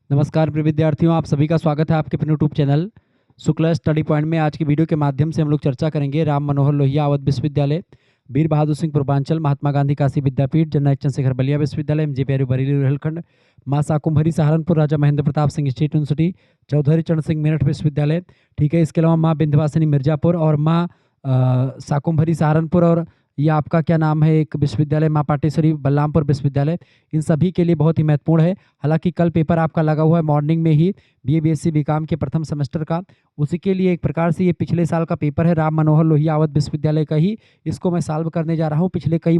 नमस्कार प्रिय विद्यार्थियों, आप सभी का स्वागत है आपके अपने YouTube channel Shukla study point में। आज की वीडियो के माध्यम से हम लोग चर्चा करेंगे राम मनोहर लोहिया अवध विश्वविद्यालय, वीर बहादुर सिंह पूर्वांचल, महात्मा गांधी काशी विद्यापीठ, जननायक Chandrashekhar Ballia Vishwavidyalaya, M J P Bareilly Rohilkhand, Maa Shakumbhari Saharanpur, Raja Mahendra Pratap Singh state university, Chaudhary Charan Singh Meerut विश्वविद्यालय। ठीक है, इसके अलावा माँ विंध्यवासिनी मिर्जापुर और माँ साकुम्भरी सहारनपुर, और ये आपका क्या नाम है एक विश्वविद्यालय माँ पाटेश्वरी बलरामपुर विश्वविद्यालय। इन सभी के लिए बहुत ही महत्वपूर्ण है। हालांकि कल पेपर आपका लगा हुआ है मॉर्निंग में ही बीए बीएससी बीकॉम के प्रथम सेमेस्टर का, उसी के लिए एक प्रकार से ये पिछले साल का पेपर है राम मनोहर लोहिया अवध विश्वविद्यालय का ही। इसको मैं सॉल्व करने जा रहा हूँ। पिछले 3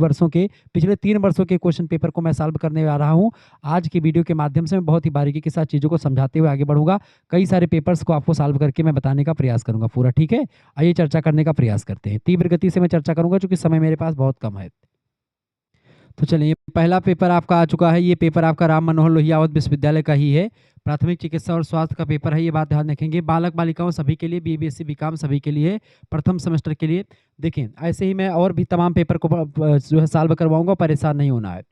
वर्षों के क्वेश्चन पेपर को मैं सॉल्व करने जा रहा हूँ। आज की वीडियो के माध्यम से मैं बहुत ही बारीकी के साथ चीज़ों को समझाते हुए आगे बढ़ूंगा। कई सारे पेपर्स को आपको सॉल्व करके मैं बताने का प्रयास करूंगा पूरा। ठीक है, आइए चर्चा करने का प्रयास करते हैं। तीव्र गति से मैं चर्चा करूंगा क्योंकि समय मेरे पास बहुत कम है। तो चलिए, पहला पेपर आपका आ चुका है। ये पेपर आपका राम मनोहर लोहिया अवध विश्वविद्यालय का ही है। प्राथमिक चिकित्सा और स्वास्थ्य का पेपर है, ये बात ध्यान रखेंगे। बालक बालिकाओं सभी के लिए, बीएससी बीकॉम सभी के लिए, प्रथम सेमेस्टर के लिए। देखिए, ऐसे ही मैं और भी तमाम पेपर को जो है सॉल्व करवाऊंगा, परेशान नहीं होना है।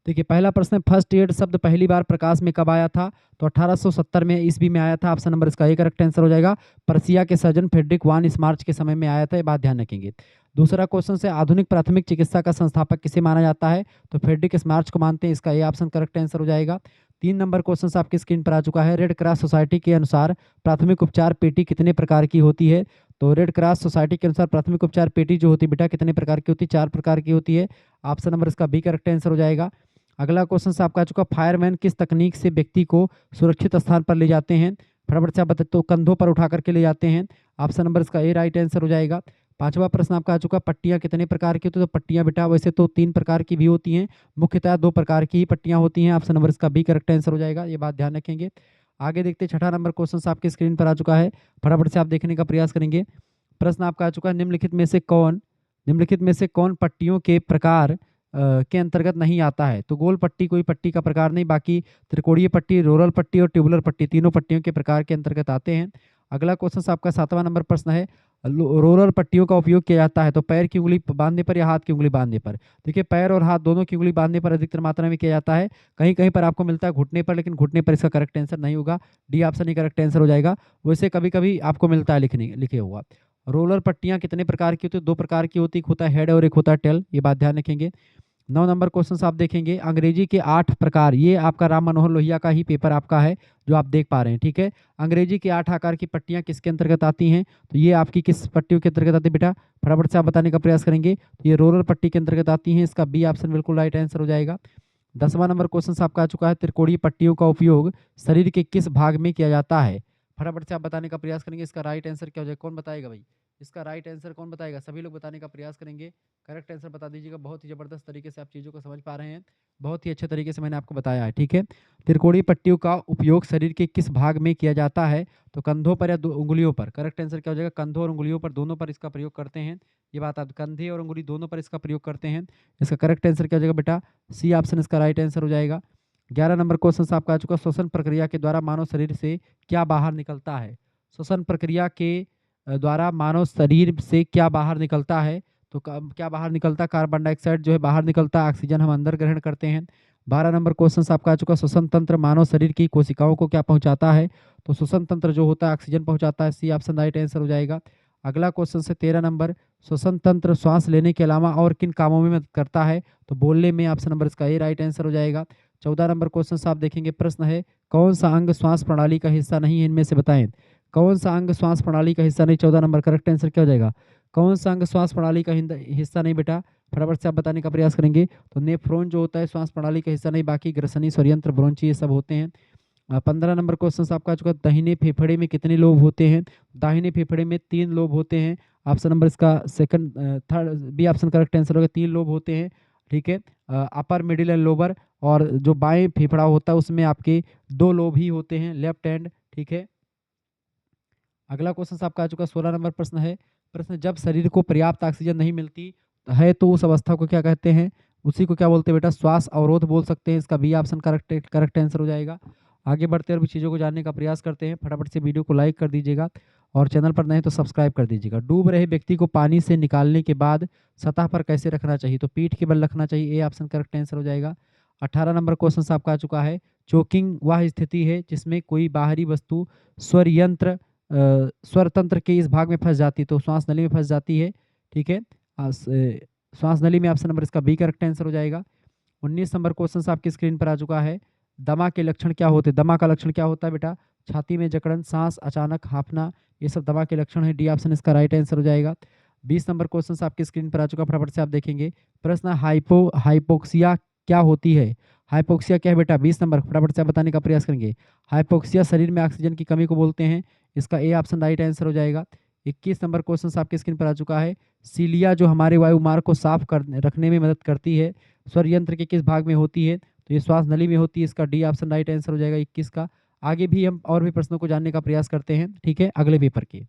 देखिए, पहला प्रश्न है, फर्स्ट एड शब्द पहली बार प्रकाश में कब आया था? तो 1870 में ईस्वी में आया था। ऑप्शन नंबर इसका ए करेक्ट आंसर हो जाएगा। पर्सिया के सर्जन फ्रेडरिक वान इस मार्च के समय में आया था, ये बात ध्यान रखेंगे। दूसरा क्वेश्चन से, आधुनिक प्राथमिक चिकित्सा का संस्थापक किसे माना जाता है? तो फ्रेडरिक स्मार्च को मानते हैं, इसका ए ऑप्शन करेक्ट आंसर हो जाएगा। 3 नंबर क्वेश्चन आपकी स्क्रीन पर आ चुका है। रेड क्रॉस सोसाइटी के अनुसार प्राथमिक उपचार पेटी कितने प्रकार की होती है? तो रेड क्रॉस सोसाइटी के अनुसार प्राथमिक उपचार पेटी जो होती है बेटा कितने प्रकार की होती है? 4 प्रकार की होती है। ऑप्शन नंबर इसका बी करेक्ट आंसर हो जाएगा। अगला क्वेश्चन से आपका आ चुका, फायरमैन किस तकनीक से व्यक्ति को सुरक्षित स्थान पर ले जाते हैं? फटाफट से आप बताते, तो कंधों पर उठा करके ले जाते हैं। ऑप्शन नंबर इसका ए राइट आंसर हो जाएगा। 5वां प्रश्न आपका आ चुका, पट्टियां कितने प्रकार की होती है? तो पट्टियां बेटा वैसे तो 3 प्रकार की भी होती हैं, मुख्यतः 2 प्रकार की ही पट्टियां होती हैं। ऑप्शन नंबर इसका बी करेक्ट आंसर हो जाएगा, ये बात ध्यान रखेंगे। आगे देखते हैं, 6ठा नंबर क्वेश्चन आपकी स्क्रीन पर आ चुका है। फटाफट से आप देखने का प्रयास करेंगे। प्रश्न आपका आ चुका है, निम्नलिखित में से कौन पट्टियों के प्रकार के अंतर्गत नहीं आता है? तो गोल पट्टी कोई पट्टी का प्रकार नहीं, बाकी त्रिकोणीय पट्टी, रोलर पट्टी और ट्यूबुलर पट्टी तीनों पट्टियों के प्रकार के अंतर्गत आते हैं। अगला क्वेश्चन आपका 7वां नंबर प्रश्न है, रोलर पट्टियों का उपयोग किया जाता है तो पैर की उंगली बांधने पर या हाथ की उंगली बांधने पर? देखिए, पैर और हाथ दोनों की उंगली बांधने पर अधिकतर मात्रा में किया जाता है। कहीं कहीं पर आपको मिलता है घुटने पर, लेकिन घुटने पर इसका करेक्ट आंसर नहीं होगा। डी ऑप्शन ही करेक्ट आंसर हो जाएगा। वैसे कभी कभी आपको मिलता है लिखे हुआ। रोलर पट्टियां कितने प्रकार की होती है? 2 प्रकार की होती है, एक होता है हेड और एक होता है टेल, ये बात ध्यान रखेंगे। 9 नंबर क्वेश्चन आप देखेंगे, अंग्रेजी के 8 प्रकार, ये आपका राम मनोहर लोहिया का ही पेपर आपका है जो आप देख पा रहे हैं। ठीक है, अंग्रेजी के 8 आकार की पट्टियां किसके अंतर्गत आती हैं? तो ये आपकी किस पट्टियों के अंतर्गत आती है बेटा? फटाफट से आप बताने का प्रयास करेंगे। तो ये रोलर पट्टी के अंतर्गत आती हैं, इसका बी ऑप्शन बिल्कुल राइट आंसर हो जाएगा। 10वां नंबर क्वेश्चन आपका आ चुका है, त्रिकोणीय पट्टियों का उपयोग शरीर के किस भाग में किया जाता है? फटाफट से आप बताने का प्रयास करेंगे। इसका राइट आंसर क्या हो जाएगा? कौन बताएगा भाई? इसका राइट आंसर कौन बताएगा? सभी लोग बताने का प्रयास करेंगे, करेक्ट आंसर बता दीजिएगा। बहुत ही जबरदस्त तरीके से आप चीज़ों को समझ पा रहे हैं, बहुत ही अच्छे तरीके से मैंने आपको बताया है। ठीक है, त्रिकोणीय पट्टियों का उपयोग शरीर के किस भाग में किया जाता है? तो कंधों पर या उंगलियों पर? करेक्ट आंसर क्या हो जाएगा? कंधों और उंगलियों पर, दोनों पर इसका प्रयोग करते हैं। ये बात आप, कंधे और उंगली दोनों पर इसका प्रयोग करते हैं। इसका करेक्ट आंसर क्या हो जाएगा बेटा? सी ऑप्शन इसका राइट आंसर हो जाएगा। 11 नंबर क्वेश्चन आपका आ चुका, श्वसन प्रक्रिया के द्वारा मानव शरीर से क्या बाहर निकलता है? श्वसन प्रक्रिया के द्वारा मानव शरीर से क्या बाहर निकलता है? तो क्या बाहर निकलता है? कार्बन डाइऑक्साइड जो है बाहर निकलता है, ऑक्सीजन हम अंदर ग्रहण करते हैं। 12 नंबर क्वेश्चन आपका आ चुका, श्वसन तंत्र मानव शरीर की कोशिकाओं को क्या पहुंचाता है? तो श्वसन तंत्र जो होता है ऑक्सीजन पहुंचाता है, सी ऑप्शन राइट आंसर हो जाएगा। अगला क्वेश्चन से 13 नंबर, श्वसन तंत्र श्वास लेने के अलावा और किन कामों में मदद करता है? तो बोलने में, ऑप्शन नंबर इसका ए राइट आंसर हो जाएगा। 14 नंबर क्वेश्चन आप देखेंगे, प्रश्न है, कौन सा अंग श्वास प्रणाली का हिस्सा नहीं है, इनमें से बताएं? कौन सा अंग श्वास प्रणाली का हिस्सा नहीं? 14 नंबर करेक्ट आंसर क्या हो जाएगा? कौन सा अंग श्वास प्रणाली का हिस्सा नहीं बेटा? फटाफट से आप बताने का प्रयास करेंगे। तो नेफ्रॉन जो होता है श्वास प्रणाली का हिस्सा नहीं, बाकी ग्रसनी, स्वरयंत्र, ब्रोंची ये सब होते हैं। 15 नंबर क्वेश्चन आपका आ चुका, दाहिने फेफड़े में कितने लोब होते हैं? दाहिने फेफड़े में 3 लोब होते हैं। ऑप्शन नंबर इसका second third B option correct answer होगा, 3 लोब होते हैं। ठीक है, अपर मिडिल एंड लोअर, और जो बाएं फेफड़ा होता है उसमें आपके 2 लोब ही होते हैं, लेफ्ट हैंड। ठीक है, अगला क्वेश्चन आपका आ चुका, 16 नंबर प्रश्न है, प्रश्न, जब शरीर को पर्याप्त ऑक्सीजन नहीं मिलती है तो उस अवस्था को क्या कहते हैं? उसी को क्या बोलते हैं बेटा? श्वास अवरोध बोल सकते हैं, इसका बी ऑप्शन करेक्ट आंसर हो जाएगा। आगे बढ़ते हैं और भी चीज़ों को जानने का प्रयास करते हैं। फटाफट से वीडियो को लाइक कर दीजिएगा और चैनल पर नए तो सब्सक्राइब कर दीजिएगा। डूब रहे व्यक्ति को पानी से निकालने के बाद सतह पर कैसे रखना चाहिए? तो पीठ के बल रखना चाहिए, ए ऑप्शन करेक्ट आंसर हो जाएगा। 18 नंबर क्वेश्चन आपका आ चुका है, चोकिंग वह स्थिति है जिसमें कोई बाहरी वस्तु स्वर यंत्र स्वर तंत्र के इस भाग में फंस जाती है, तो श्वास नली में फंस जाती है। ठीक है, श्वास नली में ऑप्शन नंबर इसका बी करेक्ट आंसर हो जाएगा। 19 नंबर क्वेश्चन आपकी स्क्रीन पर आ चुका है, दमा के लक्षण क्या होते हैं? दमा का लक्षण क्या होता है बेटा? छाती में जकड़न, सांस अचानक हांफना, ये सब दमा के लक्षण है। डी ऑप्शन इसका राइट आंसर हो जाएगा। 20 नंबर क्वेश्चन आपकी स्क्रीन पर आ चुका, फटाफट से आप देखेंगे। प्रश्न हाइपोक्सिया क्या होती है? हाइपोक्सिया क्या है बेटा? 20 नंबर, फटाफट से आप बताने का प्रयास करेंगे। हाइपोक्सिया शरीर में ऑक्सीजन की कमी को बोलते हैं, इसका ए ऑप्शन राइट आंसर हो जाएगा। 21 नंबर क्वेश्चन आपकी स्क्रीन पर आ चुका है, सीलिया जो हमारे वायु मार्ग को साफ रखने में मदद करती है, स्वर यंत्र के किस भाग में होती है? तो ये श्वास नली में होती है, इसका डी ऑप्शन राइट आंसर हो जाएगा 21 का। आगे भी हम और भी प्रश्नों को जानने का प्रयास करते हैं, ठीक है, अगले पेपर के।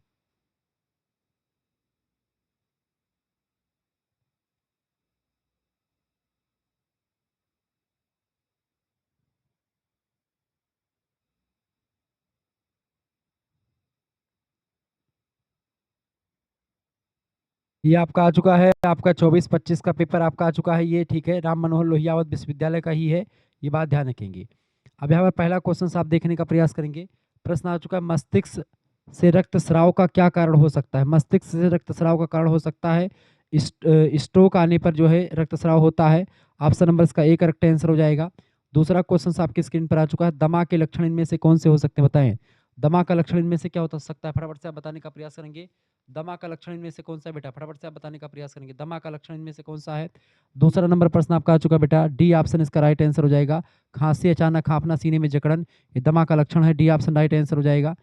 ये आपका आ चुका है, आपका 24-25 का पेपर आपका आ चुका है ये, ठीक है, राम मनोहर लोहिया अवध विश्वविद्यालय का ही है, ये बात ध्यान रखेंगे। अब यहाँ पर पहला क्वेश्चन आप देखने का प्रयास करेंगे। प्रश्न आ चुका है, मस्तिष्क से रक्तस्राव का क्या कारण हो सकता है? मस्तिष्क से रक्तस्राव का कारण हो सकता है स्ट्रोक आने पर जो है रक्तस्राव होता है। ऑप्शन नंबर इसका ए करेक्ट आंसर हो जाएगा। दूसरा क्वेश्चन आपकी स्क्रीन पर आ चुका है, दमा के लक्षण इनमें से कौन से हो सकते हैं? बताएं, दमा का लक्षण इनमें से क्या हो सकता है? फटाफट से आप बताने का प्रयास करेंगे। दमा का लक्षण इनमें से कौन सा है बेटा? फटाफट से आप बताने का प्रयास करेंगे, दमा का लक्षण इनमें से कौन सा है? दूसरा नंबर प्रश्न आपका आ चुका बेटा, डी ऑप्शन इसका राइट आंसर हो जाएगा। खांसी, अचानक हांफना, सीने में जकड़न, ये दमा का लक्षण है, डी ऑप्शन राइट आंसर हो जाएगा।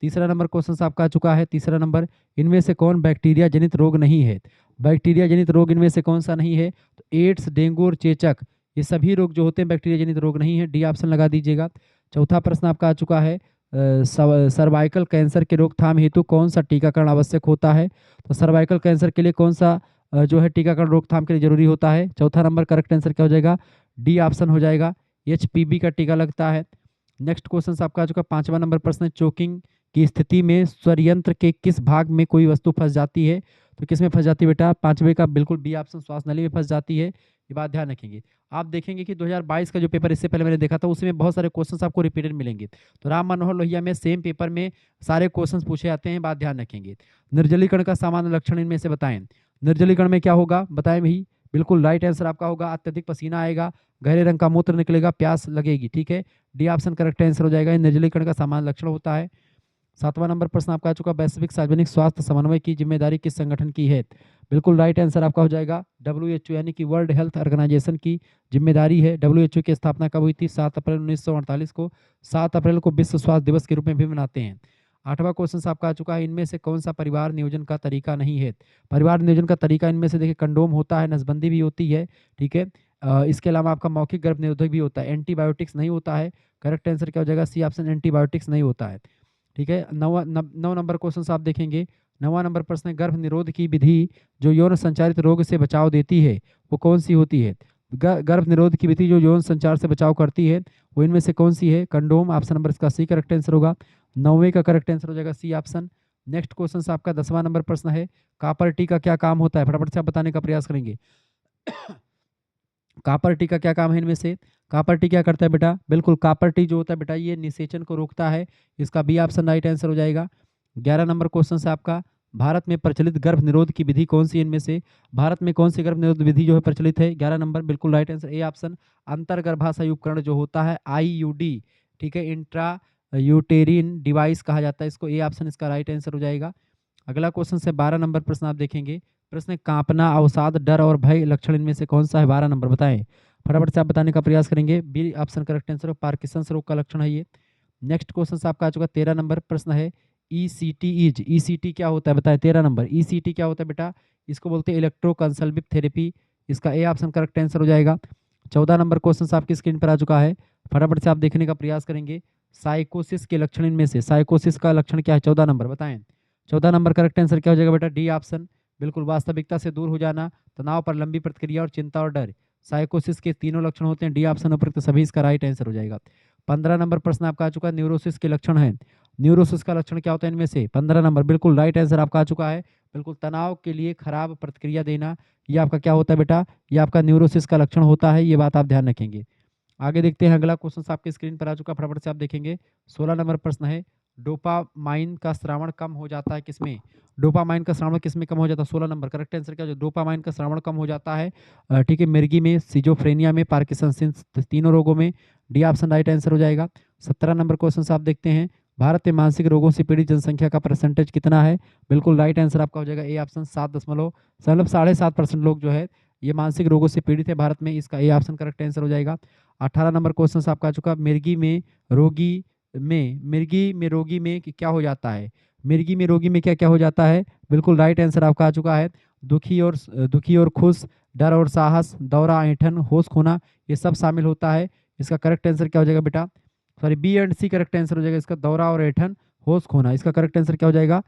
तीसरा नंबर क्वेश्चन आपका आ चुका है, तीसरा नंबर, इनमें से कौन बैक्टीरिया जनित रोग नहीं है? बैक्टीरिया जनित रोग इनमें से कौन सा नहीं है? तो एड्स, डेंगू और चेचक, ये सभी रोग जो होते हैं बैक्टीरिया जनित रोग नहीं है, डी ऑप्शन लगा दीजिएगा। चौथा प्रश्न आपका आ चुका है, सर्वाइकल कैंसर के रोकथाम हेतु कौन सा टीकाकरण आवश्यक होता है? तो सर्वाइकल कैंसर के लिए कौन सा जो है टीकाकरण रोकथाम के लिए जरूरी होता है? चौथा नंबर करेक्ट आंसर क्या हो जाएगा? डी ऑप्शन हो जाएगा, एचपीवी का टीका लगता है। नेक्स्ट क्वेश्चन आपका आ चुका, पांचवा नंबर प्रश्न, चोकिंग की स्थिति में स्वर यंत्र के किस भाग में कोई वस्तु फंस जाती है? तो किस में फंस जाती है बेटा? पांचवे का बिल्कुल बी ऑप्शन, श्वास नली में फंस जाती है, ये बात ध्यान रखेंगे। आप देखेंगे कि 2022 का जो पेपर इससे पहले मैंने देखा था उसमें बहुत सारे क्वेश्चंस आपको रिपीटेड मिलेंगे, तो राम मनोहर लोहिया में सेम पेपर में सारे क्वेश्चंस पूछे जाते हैं, बात ध्यान रखेंगे। निर्जलीकरण का सामान्य लक्षण इनमें से बताएं। निर्जलीकरण में क्या होगा बताएं भाई? बिल्कुल राइट आंसर आपका होगा, अत्यधिक पसीना आएगा, गहरे रंग का मूत्र निकलेगा, प्यास लगेगी, ठीक है, डी ऑप्शन करेक्ट आंसर हो जाएगा, निर्जलीकरण का सामान्य लक्षण होता है। सातवां नंबर प्रश्न आपका आ चुका, वैश्विक सार्वजनिक स्वास्थ्य समन्वय की जिम्मेदारी किस संगठन की है? बिल्कुल राइट आंसर आपका हो जाएगा WHO, यानी कि वर्ल्ड हेल्थ ऑर्गेनाइजेशन की जिम्मेदारी है। WHO की स्थापना कब हुई थी? 7 अप्रैल 1948 को। 7 अप्रैल को विश्व स्वास्थ्य दिवस के रूप में भी मनाते हैं। आठवां क्वेश्चन आपका आ चुका है, इनमें से कौन सा परिवार नियोजन का तरीका नहीं है? परिवार नियोजन का तरीका इनमें से देखिए, कंडोम होता है, नसबंदी भी होती है, ठीक है, इसके अलावा आपका मौखिक गर्भ निरोधक भी होता है, एंटीबायोटिक्स नहीं होता है। करेक्ट आंसर क्या हो जाएगा? सी ऑप्शन, एंटीबायोटिक्स नहीं होता है, ठीक है। 9 नंबर क्वेश्चन आप देखेंगे। 9वां नंबर प्रश्न है, गर्भ निरोध की विधि जो यौन संचारित रोग से बचाव देती है वो कौन सी होती है? गर्भ निरोध की विधि जो यौन संचार से बचाव करती है वो इनमें से कौन सी है? कंडोम, ऑप्शन नंबर इसका सी करेक्ट आंसर होगा। 9वें का करेक्ट आंसर हो जाएगा सी ऑप्शन। नेक्स्ट क्वेश्चन आपका 10वां नंबर प्रश्न है, कॉपर टी का क्या काम होता है? फटाफट से आप बताने का प्रयास करेंगे। कॉपर टी का क्या काम है इनमें से? कॉपर टी क्या करता है बेटा? बिल्कुल, कॉपर टी जो होता है बेटा ये निषेचन को रोकता है, इसका बी ऑप्शन राइट आंसर हो जाएगा। 11 नंबर क्वेश्चन से आपका, भारत में प्रचलित गर्भ निरोध की विधि कौन सी इनमें से? भारत में कौन सी गर्भ निरोध विधि जो है प्रचलित है? 11 नंबर बिल्कुल राइट आंसर, ए ऑप्शन, अंतर्गर्भाशय उपकरण जो होता है IUD, ठीक है, इंट्रा यूटेरिन डिवाइस कहा जाता है इसको, ए ऑप्शन इसका राइट आंसर हो जाएगा। अगला क्वेश्चन से 12 नंबर प्रश्न आप देखेंगे। प्रश्न, कांपना, अवसाद, डर और भय लक्षण इनमें से कौन सा है? 12 नंबर बताएं, फटाफट से आप बताने का प्रयास करेंगे। B option correct answer, Parkinson's रोग का लक्षण है ये। नेक्स्ट क्वेश्चन आपका आ चुका 13 नंबर प्रश्न है, ECT क्या होता है बताएं? 13 नंबर ECT क्या होता है बेटा? इसको बोलते हैं इलेक्ट्रोकंसल्टिव थेरेपी, इसका ए ऑप्शन करेक्ट आंसर हो जाएगा। 14 नंबर क्वेश्चन आपकी स्क्रीन पर आ चुका है, फटाफट से आप देखने का प्रयास करेंगे। साइकोसिस के लक्षण इनमें से, साइकोसिस का लक्षण क्या है? 14 नंबर बताएं। 14 नंबर करेक्ट आंसर क्या हो जाएगा बेटा? डी ऑप्शन, बिल्कुल, वास्तविकता से दूर हो जाना, तनाव पर लंबी प्रतिक्रिया और चिंता और डर, साइकोसिस के तीनों लक्षण होते हैं, डी ऑप्शन उपयुक्त सभी इसका राइट आंसर हो जाएगा। 15 नंबर प्रश्न आपका आ चुका है, न्यूरोसिस के लक्षण है। न्यूरोसिस का लक्षण क्या होता है इनमें से? 15 नंबर बिल्कुल राइट आंसर आपका आ चुका है, बिल्कुल, तनाव के लिए खराब प्रतिक्रिया देना, ये आपका क्या होता है बेटा? ये आपका न्यूरोसिस का लक्षण होता है, ये बात आप ध्यान रखेंगे। आगे देखते हैं, अगला क्वेश्चन आपके स्क्रीन पर आ चुका, फटाफट से आप देखेंगे। 16 नंबर प्रश्न है, डोपामाइन का श्रावण कम हो जाता है किसमें? डोपामाइन का श्रावण किसमें कम हो जाता है? 16 नंबर करेक्ट आंसर क्या हो? डोपामाइन का श्रावण कम हो जाता है, ठीक है, मिर्गी में, सिजोफ्रेनिया में, पार्किंसंस, तीनों रोगों में। डी ऑप्शन राइट आंसर हो जाएगा। 17 नंबर क्वेश्चन आप देखते हैं, भारत में मानसिक रोगों से पीड़ित जनसंख्या का परसेंटेज कितना है? बिल्कुल राइट आंसर आपका हो जाएगा ए ऑप्शन, 7.7% लोग जो है ये मानसिक रोगों से पीड़ित है भारत में, इसका ए ऑप्शन करेक्ट आंसर हो जाएगा। 18 नंबर क्वेश्चन आपका आ चुका, मिर्गी में रोगी में क्या हो जाता है? मिर्गी में रोगी में क्या क्या हो जाता है? बिल्कुल राइट आंसर आपका आ चुका है, दुखी और खुश, डर और साहस, दौरा, ऐंठन, होश खोना, ये सब शामिल होता है। इसका करेक्ट आंसर क्या हो जाएगा बेटा? Sorry, B and C correct answer हो जाएगा इसका, दौरा और ऐंठन, होश खोना। इसका करेक्ट आंसर क्या हो जाएगा?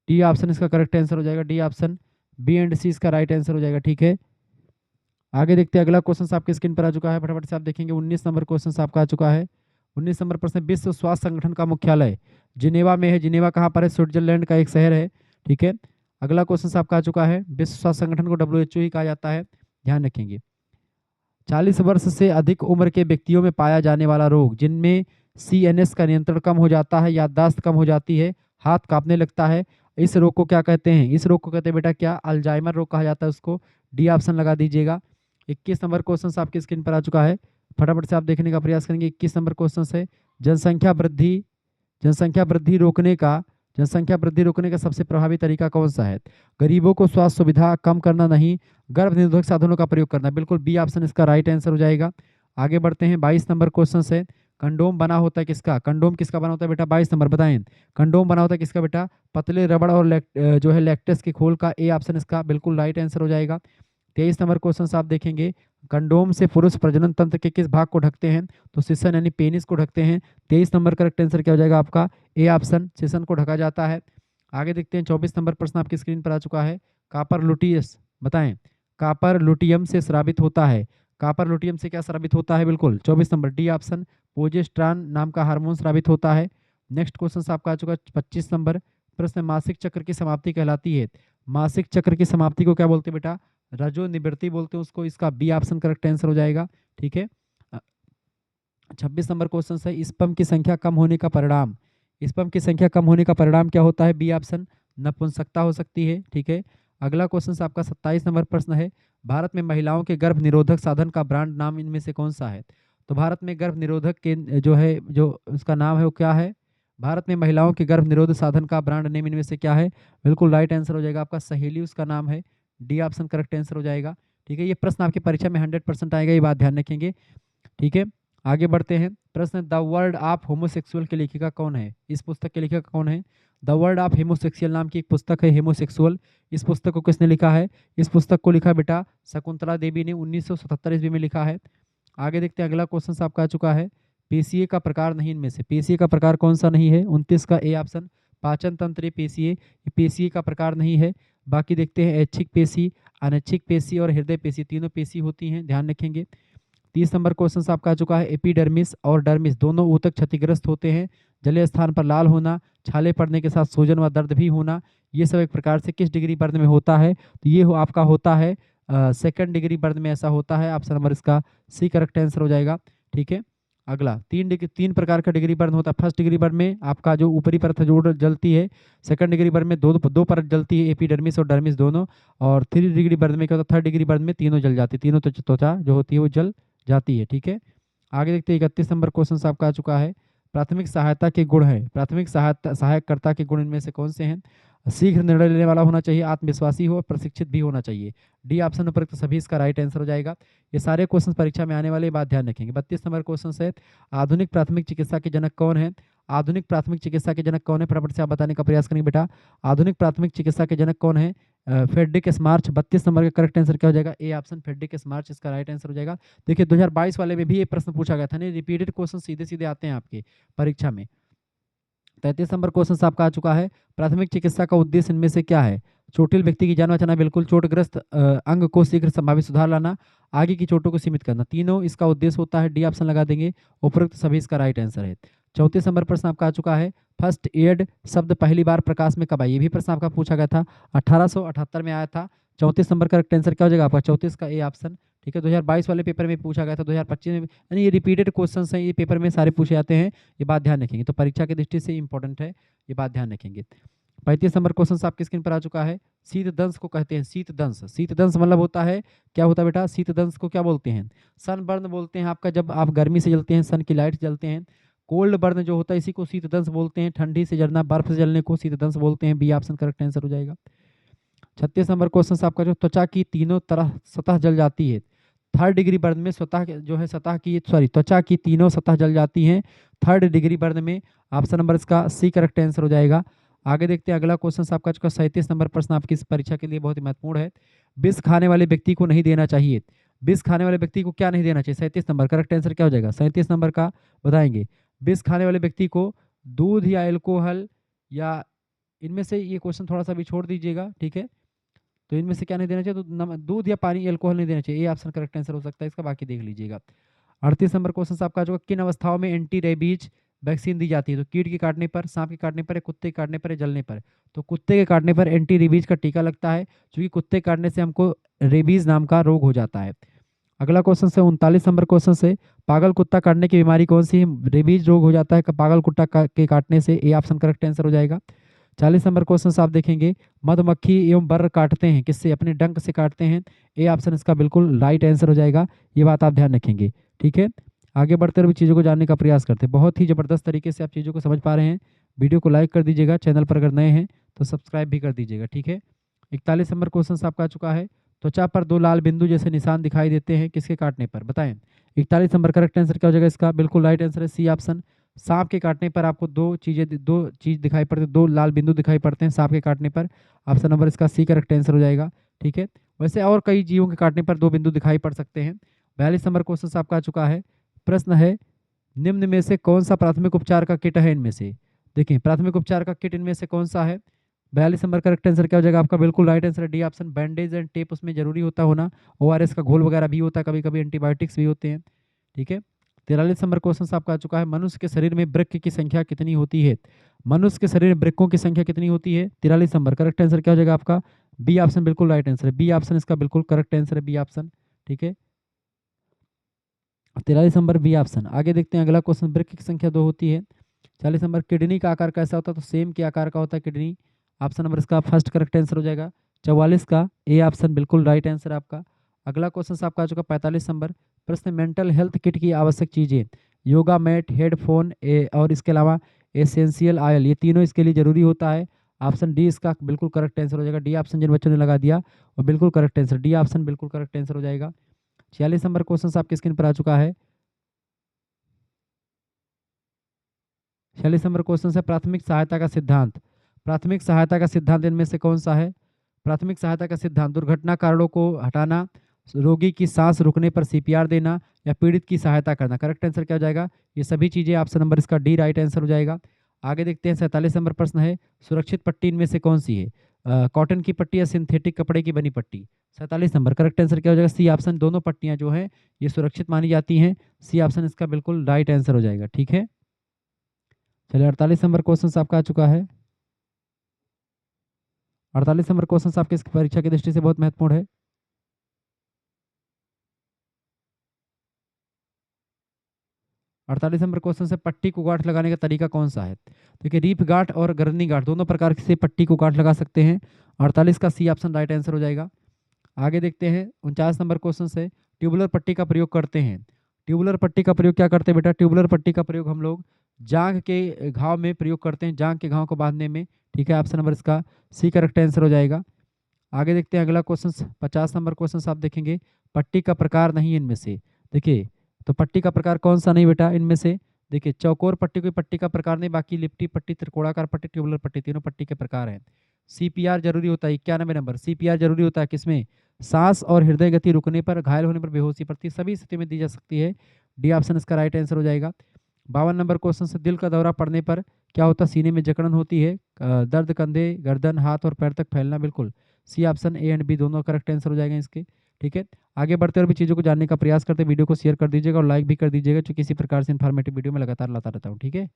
डी ऑप्शन इसका करेक्ट आंसर हो जाएगा, डी ऑप्शन, बी एंड सी इसका राइट आंसर हो जाएगा, ठीक है। आगे देखते हैं, अगला क्वेश्चन आपके स्क्रीन पर आ चुका है, फटाफट से आप देखेंगे। 19 नंबर क्वेश्चन आपका आ चुका है। 19 नंबर प्रश्न, विश्व स्वास्थ्य संगठन का मुख्यालय जिनेवा में है। जिनेवा कहाँ पर है? स्विट्जरलैंड का एक शहर है, ठीक है। अगला क्वेश्चन आपका आ चुका है, विश्व स्वास्थ्य संगठन को WHO ही कहा जाता है, ध्यान रखेंगे। 40 वर्ष से अधिक उम्र के व्यक्तियों में पाया जाने वाला रोग जिनमें CNS का नियंत्रण कम हो जाता है, याददाश्त कम हो जाती है, हाथ कांपने लगता है, इस रोग को क्या कहते हैं? इस रोग को कहते हैं बेटा क्या? अल्जाइमर रोग कहा जाता है उसको। डी ऑप्शन लगा दीजिएगा। 21 नंबर क्वेश्चन आपकी स्क्रीन पर आ चुका है, फटाफट से आप देखने का प्रयास करेंगे। 21 नंबर क्वेश्चन है, जनसंख्या वृद्धि जनसंख्या वृद्धि रोकने का जनसंख्या वृद्धि रोकने का सबसे प्रभावी तरीका कौन सा है? गरीबों को स्वास्थ्य सुविधा कम करना नहीं, गर्भ निरोधक साधनों का प्रयोग करना। बिल्कुल बी ऑप्शन इसका राइट आंसर हो जाएगा। आगे बढ़ते हैं, 22 नंबर क्वेश्चन है, कंडोम बना होता है किसका? कंडोम किसका बना होता है बेटा? 22 नंबर बताएं, कंडोम बना होता है किसका बेटा? पतले रबड़ और जो है लैक्टेस के खोल का। ए ऑप्शन इसका बिल्कुल राइट आंसर हो जाएगा। 23 नंबर क्वेश्चन आप देखेंगे, कंडोम से पुरुष प्रजनन तंत्र के किस भाग को ढकते हैं? तो सिसन यानी पेनिस को ढकते हैं। 23 नंबर करेक्ट आंसर क्या हो जाएगा आपका? ए ऑप्शन, सिसन को ढका जाता है। आगे देखते हैं, 24 नंबर प्रश्न आपकी स्क्रीन पर आ चुका है, कापर लुटियस बताएं, कापर लुटियम से स्रावित होता है। कापर लुटियम से क्या स्रावित होता है? बिल्कुल 24 नंबर डी ऑप्शन, पोजेस्ट्रान नाम का हार्मोन स्रावित होता है। नेक्स्ट क्वेश्चन आपका आ चुका है 25 नंबर प्रश्न, मासिक चक्र की समाप्ति कहलाती है। मासिक चक्र की समाप्ति को क्या बोलते हैं बेटा? रजो निवृत्ति बोलते हैं उसको, इसका बी ऑप्शन करेक्ट आंसर हो जाएगा, ठीक है। 26 नंबर क्वेश्चन है, स्पर्म की संख्या कम होने का परिणाम। स्पर्म की संख्या कम होने का परिणाम क्या होता है? बी ऑप्शन, नपुंसकता हो सकती है, ठीक है। अगला क्वेश्चन आपका 27 नंबर प्रश्न है, भारत में महिलाओं के गर्भ निरोधक साधन का ब्रांड नाम इनमें से कौन सा है? तो भारत में गर्भ निरोधक के जो उसका नाम है वो क्या है? भारत में महिलाओं के गर्भ निरोधक साधन का ब्रांड नेम इनमें से क्या है? बिल्कुल राइट आंसर हो जाएगा आपका, सहेली उसका नाम है। डी ऑप्शन करेक्ट आंसर हो जाएगा, ठीक है। ये प्रश्न आपकी परीक्षा में 100% आएगा, ये बात ध्यान रखेंगे, ठीक है। आगे बढ़ते हैं, प्रश्न, द वर्ल्ड ऑफ होमोसेक्सुअल की लेखिका कौन है? इस पुस्तक की लेखिका कौन है? द वर्ल्ड ऑफ होमोसेक्सुअल नाम की एक पुस्तक है, होमोसेक्सुअल। इस पुस्तक को किसने लिखा है? इस पुस्तक को लिखा बेटा शकुंतला देवी ने 1977 ईस्वी में लिखा है। आगे देखते हैं, अगला क्वेश्चन आपका आ चुका है, पेशीय का प्रकार नहीं इनमें से, पेशीय का प्रकार कौन सा नहीं है? 29 का ए ऑप्शन, पाचन तंत्र पेशीय, पेशीय का प्रकार नहीं है। बाकी देखते हैं, ऐच्छिक पेशी, अनैच्छिक पेशी और हृदय पेशी, तीनों पेशी होती हैं, ध्यान रखेंगे। 30 नंबर क्वेश्चन आपका आ चुका है, एपिडर्मिस और डर्मिस दोनों ऊतक क्षतिग्रस्त होते हैं, जलीय स्थान पर लाल होना, छाले पड़ने के साथ सूजन व दर्द भी होना, ये सब एक प्रकार से किस डिग्री बर्न में होता है? तो ये आपका होता है सेकंड डिग्री बर्न में ऐसा होता है। ऑप्शन नंबर इसका सी करेक्ट आंसर हो जाएगा, ठीक है। अगला तीन प्रकार का डिग्री बर्न होता है। फर्स्ट डिग्री बर्न में आपका जो ऊपरी परत है जो जलती है, सेकंड डिग्री बर्न में दो परत जलती है, एपिडर्मिस और डर्मिस दोनों, और 3 डिग्री बर्न में क्या होता है? थर्ड डिग्री बर्न में तीनों जल जाती है, तीनों त्वचा जो होती है वो जल जाती है, ठीक है। आगे देखते हैं, 31 नंबर क्वेश्चन आपका आ चुका है, प्राथमिक सहायता के गुण है, प्राथमिक सहायकर्ता के गुण इनमें से कौन से हैं? शीघ्र निर्णय लेने वाला होना चाहिए, आत्मविश्वासी हो, प्रशिक्षित भी होना चाहिए। डी ऑप्शन उपयुक्त सभी इसका राइट आंसर हो जाएगा। ये सारे क्वेश्चन परीक्षा में आने वाले, बात ध्यान रखेंगे। 32 नंबर क्वेश्चन है, आधुनिक प्राथमिक चिकित्सा के जनक कौन है? आधुनिक प्राथमिक चिकित्सा के जनक कौन है? फटाफट से आप बताने का प्रयास करेंगे बेटा, आधुनिक प्राथमिक चिकित्सा के जनक कौन है? फ्रेडरिक स्मार्च। 32 नंबर का करेक्ट आंसर क्या हो जाएगा? ए ऑप्शन, फ्रेडरिक स्मार्च इसका राइट आंसर हो जाएगा। देखिए 2022 वाले में भी ये प्रश्न पूछा गया था, नहीं रिपीटेड क्वेश्चन सीधे सीधे आते हैं आपके परीक्षा में। 33 नंबर क्वेश्चन आपका आ चुका है, प्राथमिक चिकित्सा का उद्देश्य इनमें से क्या है? चोटिल व्यक्ति की जान बचाना, बिल्कुल। चोटग्रस्त अंग को शीघ्र संभावित सुधार लाना, आगे की चोटों को सीमित करना, तीनों इसका उद्देश्य होता है। डी ऑप्शन लगा देंगे, उपरोक्त सभी इसका राइट आंसर है। 34 नंबर प्रश्न आपका आ चुका है, फर्स्ट एड शब्द पहली बार प्रकाश में कब आया? ये भी प्रश्न आपका पूछा गया था, 1878 में आया था। 34 नंबर का करेक्ट आंसर क्या हो जाएगा आपका? 34 का ए ऑप्शन, ठीक है, 2022 वाले पेपर में पूछा गया था, 2025 में, यानी ये रिपीटेड क्वेश्चंस हैं, ये पेपर में सारे पूछे जाते हैं, ये बात ध्यान रखेंगे। तो परीक्षा की दृष्टि से इंपॉर्टेंट है, ये बात ध्यान रखेंगे। 35 नंबर क्वेश्चन आपकी स्क्रीन पर आ चुका है। शीत दंश को कहते हैं शीत दंश। शीत दंश मतलब होता है, क्या होता है बेटा, शीत दंश को क्या बोलते हैं, सनबर्न बोलते हैं आपका, जब आप गर्मी से जलते हैं, सन की लाइट से जलते हैं। कोल्ड बर्न जो होता है इसी को शीत दंश बोलते हैं, ठंडी से जलना, बर्फ से जलने को शीत दंश बोलते हैं। बी ऑप्शन करेक्ट आंसर हो जाएगा। 36 नंबर क्वेश्चन आपका, जो त्वचा की तीनों तरह सतह जल जाती है, 3rd डिग्री बर्न में स्वतः जो है सतह की, सॉरी, त्वचा की तीनों सतह जल जाती हैं 3rd डिग्री बर्न में। ऑप्शन नंबर इसका सी करेक्ट आंसर हो जाएगा। आगे देखते हैं अगला क्वेश्चन आपका, जो 37 नंबर प्रश्न आपकी इस परीक्षा के लिए बहुत ही महत्वपूर्ण है। विष खाने वाले व्यक्ति को नहीं देना चाहिए। विष खाने वाले व्यक्ति को क्या नहीं देना चाहिए, 37 नंबर करेक्ट आंसर क्या हो जाएगा, 37 नंबर का बताएंगे। विष खाने वाले व्यक्ति को दूध या एल्कोहल या इनमें से, ये क्वेश्चन थोड़ा सा भी छोड़ दीजिएगा, ठीक है। तो इनमें से क्या नहीं देना चाहिए, तो दूध या पानी, एल्कोहल नहीं देना चाहिए, ये ऑप्शन करेक्ट आंसर हो सकता है इसका, बाकी देख लीजिएगा। 38 नंबर क्वेश्चन आपका, जो किन अवस्थाओं में एंटी रेबीज वैक्सीन दी जाती है, तो कीट के काटने पर, सांप के काटने पर, कुत्ते के काटने पर या जलने पर। तो कुत्ते के काटने पर एंटी रेबीज का टीका लगता है, क्योंकि कुत्ते के काटने से हमको रेबीज नाम का रोग हो जाता है। अगला क्वेश्चन से 39 नंबर क्वेश्चन से, पागल कुत्ता काटने की बीमारी कौन सी है, रेबीज रोग हो जाता है पागल कुत्ता के काटने से, ए ऑप्शन करेक्ट आंसर हो जाएगा। 40 नंबर क्वेश्चन आप देखेंगे, मधुमक्खी एवं बर्र काटते हैं किससे, अपने डंक से काटते हैं, ए ऑप्शन इसका बिल्कुल राइट आंसर हो जाएगा, ये बात आप ध्यान रखेंगे, ठीक है। आगे बढ़ते हुए चीज़ों को जानने का प्रयास करते हैं, बहुत ही ज़बरदस्त तरीके से आप चीज़ों को समझ पा रहे हैं। वीडियो को लाइक कर दीजिएगा, चैनल पर अगर नए हैं तो सब्सक्राइब भी कर दीजिएगा, ठीक है। 41 नंबर क्वेश्चन आपका आ चुका है, त्वचा पर 2 लाल बिंदु जैसे निशान दिखाई देते हैं किसके काटने पर, बताएं। 41 नंबर करेक्ट आंसर क्या हो जाएगा इसका, बिल्कुल राइट आंसर है सी ऑप्शन। सांप के काटने पर आपको दो चीज दिखाई पड़ती है, 2 लाल बिंदु दिखाई पड़ते हैं सांप के काटने पर, ऑप्शन नंबर इसका सी करेक्ट आंसर हो जाएगा, ठीक है। वैसे और कई जीवों के काटने पर 2 बिंदु दिखाई पड़ सकते हैं। 42 नंबर क्वेश्चन आपका आ चुका है। प्रश्न है, निम्न में से कौन सा प्राथमिक उपचार का किट है इनमें से, देखिए प्राथमिक उपचार का किट इनमें से कौन सा है। 42 नंबर करेक्ट आंसर क्या हो जाएगा आपका, बिल्कुल right answer D option, bandage and tape उसमें जरूरी होता होना, ओआरएस का घोल वगैरह भी होता है, कभी कभी एंटीबायोटिक्स भी होते हैं, ठीक है। 43 नंबर क्वेश्चन आपका आ चुका है, मनुष्य के शरीर में वृक्क की संख्या कितनी होती है, मनुष्य के शरीर में वृक्कों की संख्या कितनी होती है। 43 नंबर करेक्ट आंसर क्या हो जाएगा आपका, बी ऑप्शन बिल्कुल राइट आंसर है, बी ऑप्शन इसका बिल्कुल करेक्ट आंसर है, बी ऑप्शन, ठीक है। 43 नंबर बी ऑप्शन। आगे देखते हैं अगला क्वेश्चन, वृक्क की संख्या 2 होती है। 40 नंबर, किडनी का आकार कैसा होता है, तो सेम के आकार का होता है किडनी, ऑप्शन नंबर इसका फर्स्ट करेक्ट आंसर हो जाएगा। 44 का ए ऑप्शन बिल्कुल राइट आंसर आपका। अगला क्वेश्चन आपका आ चुका 45 नंबर प्रश्न, मेंटल हेल्थ किट की आवश्यक चीज़ें, योगा मैट, हेडफोन और इसके अलावा एसेंशियल ऑयल, ये तीनों इसके लिए जरूरी होता है, ऑप्शन डी इसका बिल्कुल करेक्ट आंसर हो जाएगा। डी ऑप्शन जिन बच्चों ने लगा दिया वो बिल्कुल करेक्ट आंसर, डी ऑप्शन बिल्कुल करेक्ट आंसर हो जाएगा। 46 नंबर क्वेश्चन आपकी स्क्रीन पर आ चुका है। 46 नंबर क्वेश्चन है, प्राथमिक सहायता का सिद्धांत, प्राथमिक सहायता का सिद्धांत इनमें से कौन सा है। प्राथमिक सहायता का सिद्धांत, दुर्घटना कारणों को हटाना, रोगी की सांस रुकने पर सीपीआर देना या पीड़ित की सहायता करना। करेक्ट आंसर क्या हो जाएगा, ये सभी चीजें, ऑप्शन नंबर इसका डी राइट आंसर हो जाएगा। आगे देखते हैं 47 नंबर प्रश्न है, सुरक्षित पट्टी इनमें से कौन सी है, कॉटन की पट्टी या सिंथेटिक कपड़े की बनी पट्टी। 47 नंबर करेक्ट आंसर क्या हो जाएगा, सी ऑप्शन, दोनों पट्टियां जो हैं ये सुरक्षित मानी जाती हैं, सी ऑप्शन इसका बिल्कुल राइट आंसर हो जाएगा, ठीक है। चलिए 48 नंबर क्वेश्चन आपका आ चुका है। 48 नंबर क्वेश्चन आपके इस परीक्षा की दृष्टि से बहुत महत्वपूर्ण है। 48 नंबर क्वेश्चन से, पट्टी को गांठ लगाने का तरीका कौन सा है। देखिए रीप गांठ और गर्नी गांठ दोनों प्रकार से पट्टी को गांठ लगा सकते हैं, 48 का सी ऑप्शन राइट आंसर हो जाएगा। आगे देखते हैं 49 नंबर क्वेश्चन से, ट्यूबुलर पट्टी का प्रयोग करते हैं, ट्यूबुलर पट्टी का प्रयोग क्या करते हैं बेटा, ट्यूबुलर पट्टी का प्रयोग हम लोग जांघ के घाव में प्रयोग करते हैं, जांघ के घाव को बांधने में, ठीक है, ऑप्शन नंबर इसका सी करेक्ट आंसर हो जाएगा। आगे देखते हैं अगला क्वेश्चन, 50 नंबर क्वेश्चन आप देखेंगे, पट्टी का प्रकार नहीं इनमें से, देखिए तो पट्टी का प्रकार कौन सा नहीं बेटा इनमें से, देखिए चौकोर पट्टी कोई पट्टी का प्रकार नहीं, बाकी लिपटी पट्टी, त्रिकोणाकार पट्टी, ट्यूबुलर पट्टी, तीनों पट्टी के प्रकार हैं। सीपीआर जरूरी होता है, 91 नंबर सीपीआर जरूरी होता है किसमें, सांस और हृदय गति रुकने पर, घायल होने पर, बेहोशी पड़ती, सभी स्थिति में दी जा सकती है, डी ऑप्शन इसका राइट आंसर हो जाएगा। 52 नंबर क्वेश्चन से, दिल का दौरा पड़ने पर क्या होता है, सीने में जकड़न होती है, दर्द कंधे, गर्दन, हाथ और पैर तक फैलना, बिल्कुल C option A and B दोनों करेक्ट आंसर हो जाएगा इसके, ठीक है। आगे बढ़ते हुए भी चीज़ों को जानने का प्रयास करते, वीडियो को शेयर कर दीजिएगा और लाइक भी कर दीजिएगा, क्योंकि किसी प्रकार से इन्फॉर्मेटिव वीडियो में लगातार लाता रहता हूँ, ठीक है।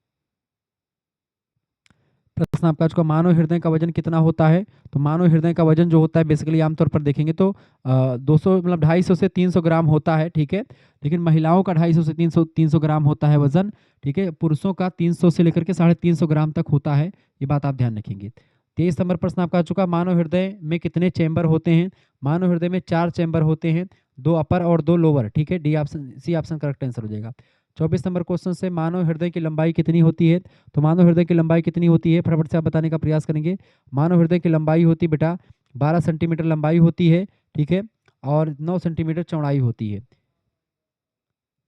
प्रश्न आपका आज का मानव हृदय का वजन कितना होता है? तो मानव हृदय का वजन जो होता है बेसिकली आमतौर पर देखेंगे तो 200 मतलब 250 से 300 ग्राम होता है, ठीक है। लेकिन महिलाओं का 250 से 300 ग्राम होता है वजन, ठीक है। पुरुषों का 300 से लेकर के 350 ग्राम तक होता है, ये बात आप ध्यान रखेंगे। 23 नंबर प्रश्न आपका आ चुका, मानव हृदय में कितने चैम्बर होते हैं? मानव हृदय में 4 चैम्बर होते हैं, 2 अपर और 2 लोअर, ठीक है। D option, C option correct answer हो जाएगा। 24 नंबर क्वेश्चन से मानव हृदय की लंबाई कितनी होती है? तो मानव हृदय की लंबाई कितनी होती है, फटाफट से आप बताने का प्रयास करेंगे। मानव हृदय की लंबाई होती है बेटा 12 सेंटीमीटर लंबाई होती है, ठीक है, और 9 सेंटीमीटर चौड़ाई होती है।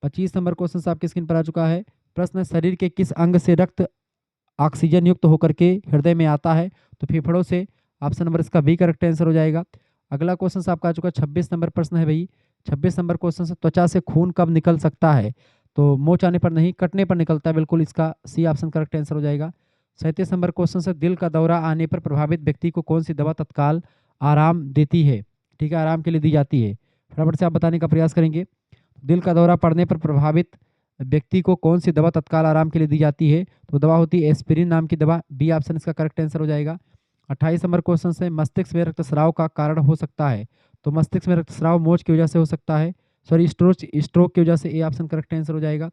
25 नंबर क्वेश्चन आपकी स्क्रीन पर आ चुका है। प्रश्न है, शरीर के किस अंग से रक्त ऑक्सीजन युक्त होकर के हृदय में आता है? तो फेफड़ों से। ऑप्शन नंबर इसका बी करेक्ट आंसर हो जाएगा। अगला क्वेश्चन आपका आ चुका है, 26 नंबर प्रश्न है भाई। 26 नंबर क्वेश्चन से, त्वचा से खून कब निकल सकता है? तो मोच आने पर नहीं, कटने पर निकलता है, बिल्कुल इसका सी ऑप्शन करेक्ट आंसर हो जाएगा। 37 नंबर क्वेश्चन से, दिल का दौरा आने पर प्रभावित व्यक्ति को कौन सी दवा तत्काल आराम देती है? ठीक है, आराम के लिए दी जाती है, फटाफट से आप बताने का प्रयास करेंगे। दिल का दौरा पड़ने पर प्रभावित व्यक्ति को कौन सी दवा तत्काल आराम के लिए दी जाती है? तो दवा होती है एस्पिरिन नाम की दवा, बी ऑप्शन इसका करेक्ट आंसर हो जाएगा। 28 नंबर क्वेश्चन से, मस्तिष्क में रक्तस्राव का कारण हो सकता है? तो मस्तिष्क में रक्तस्राव मोच की वजह से हो सकता है, सॉरी स्ट्रोक की वजह से, ए ऑप्शन करेक्ट आंसर हो जाएगा।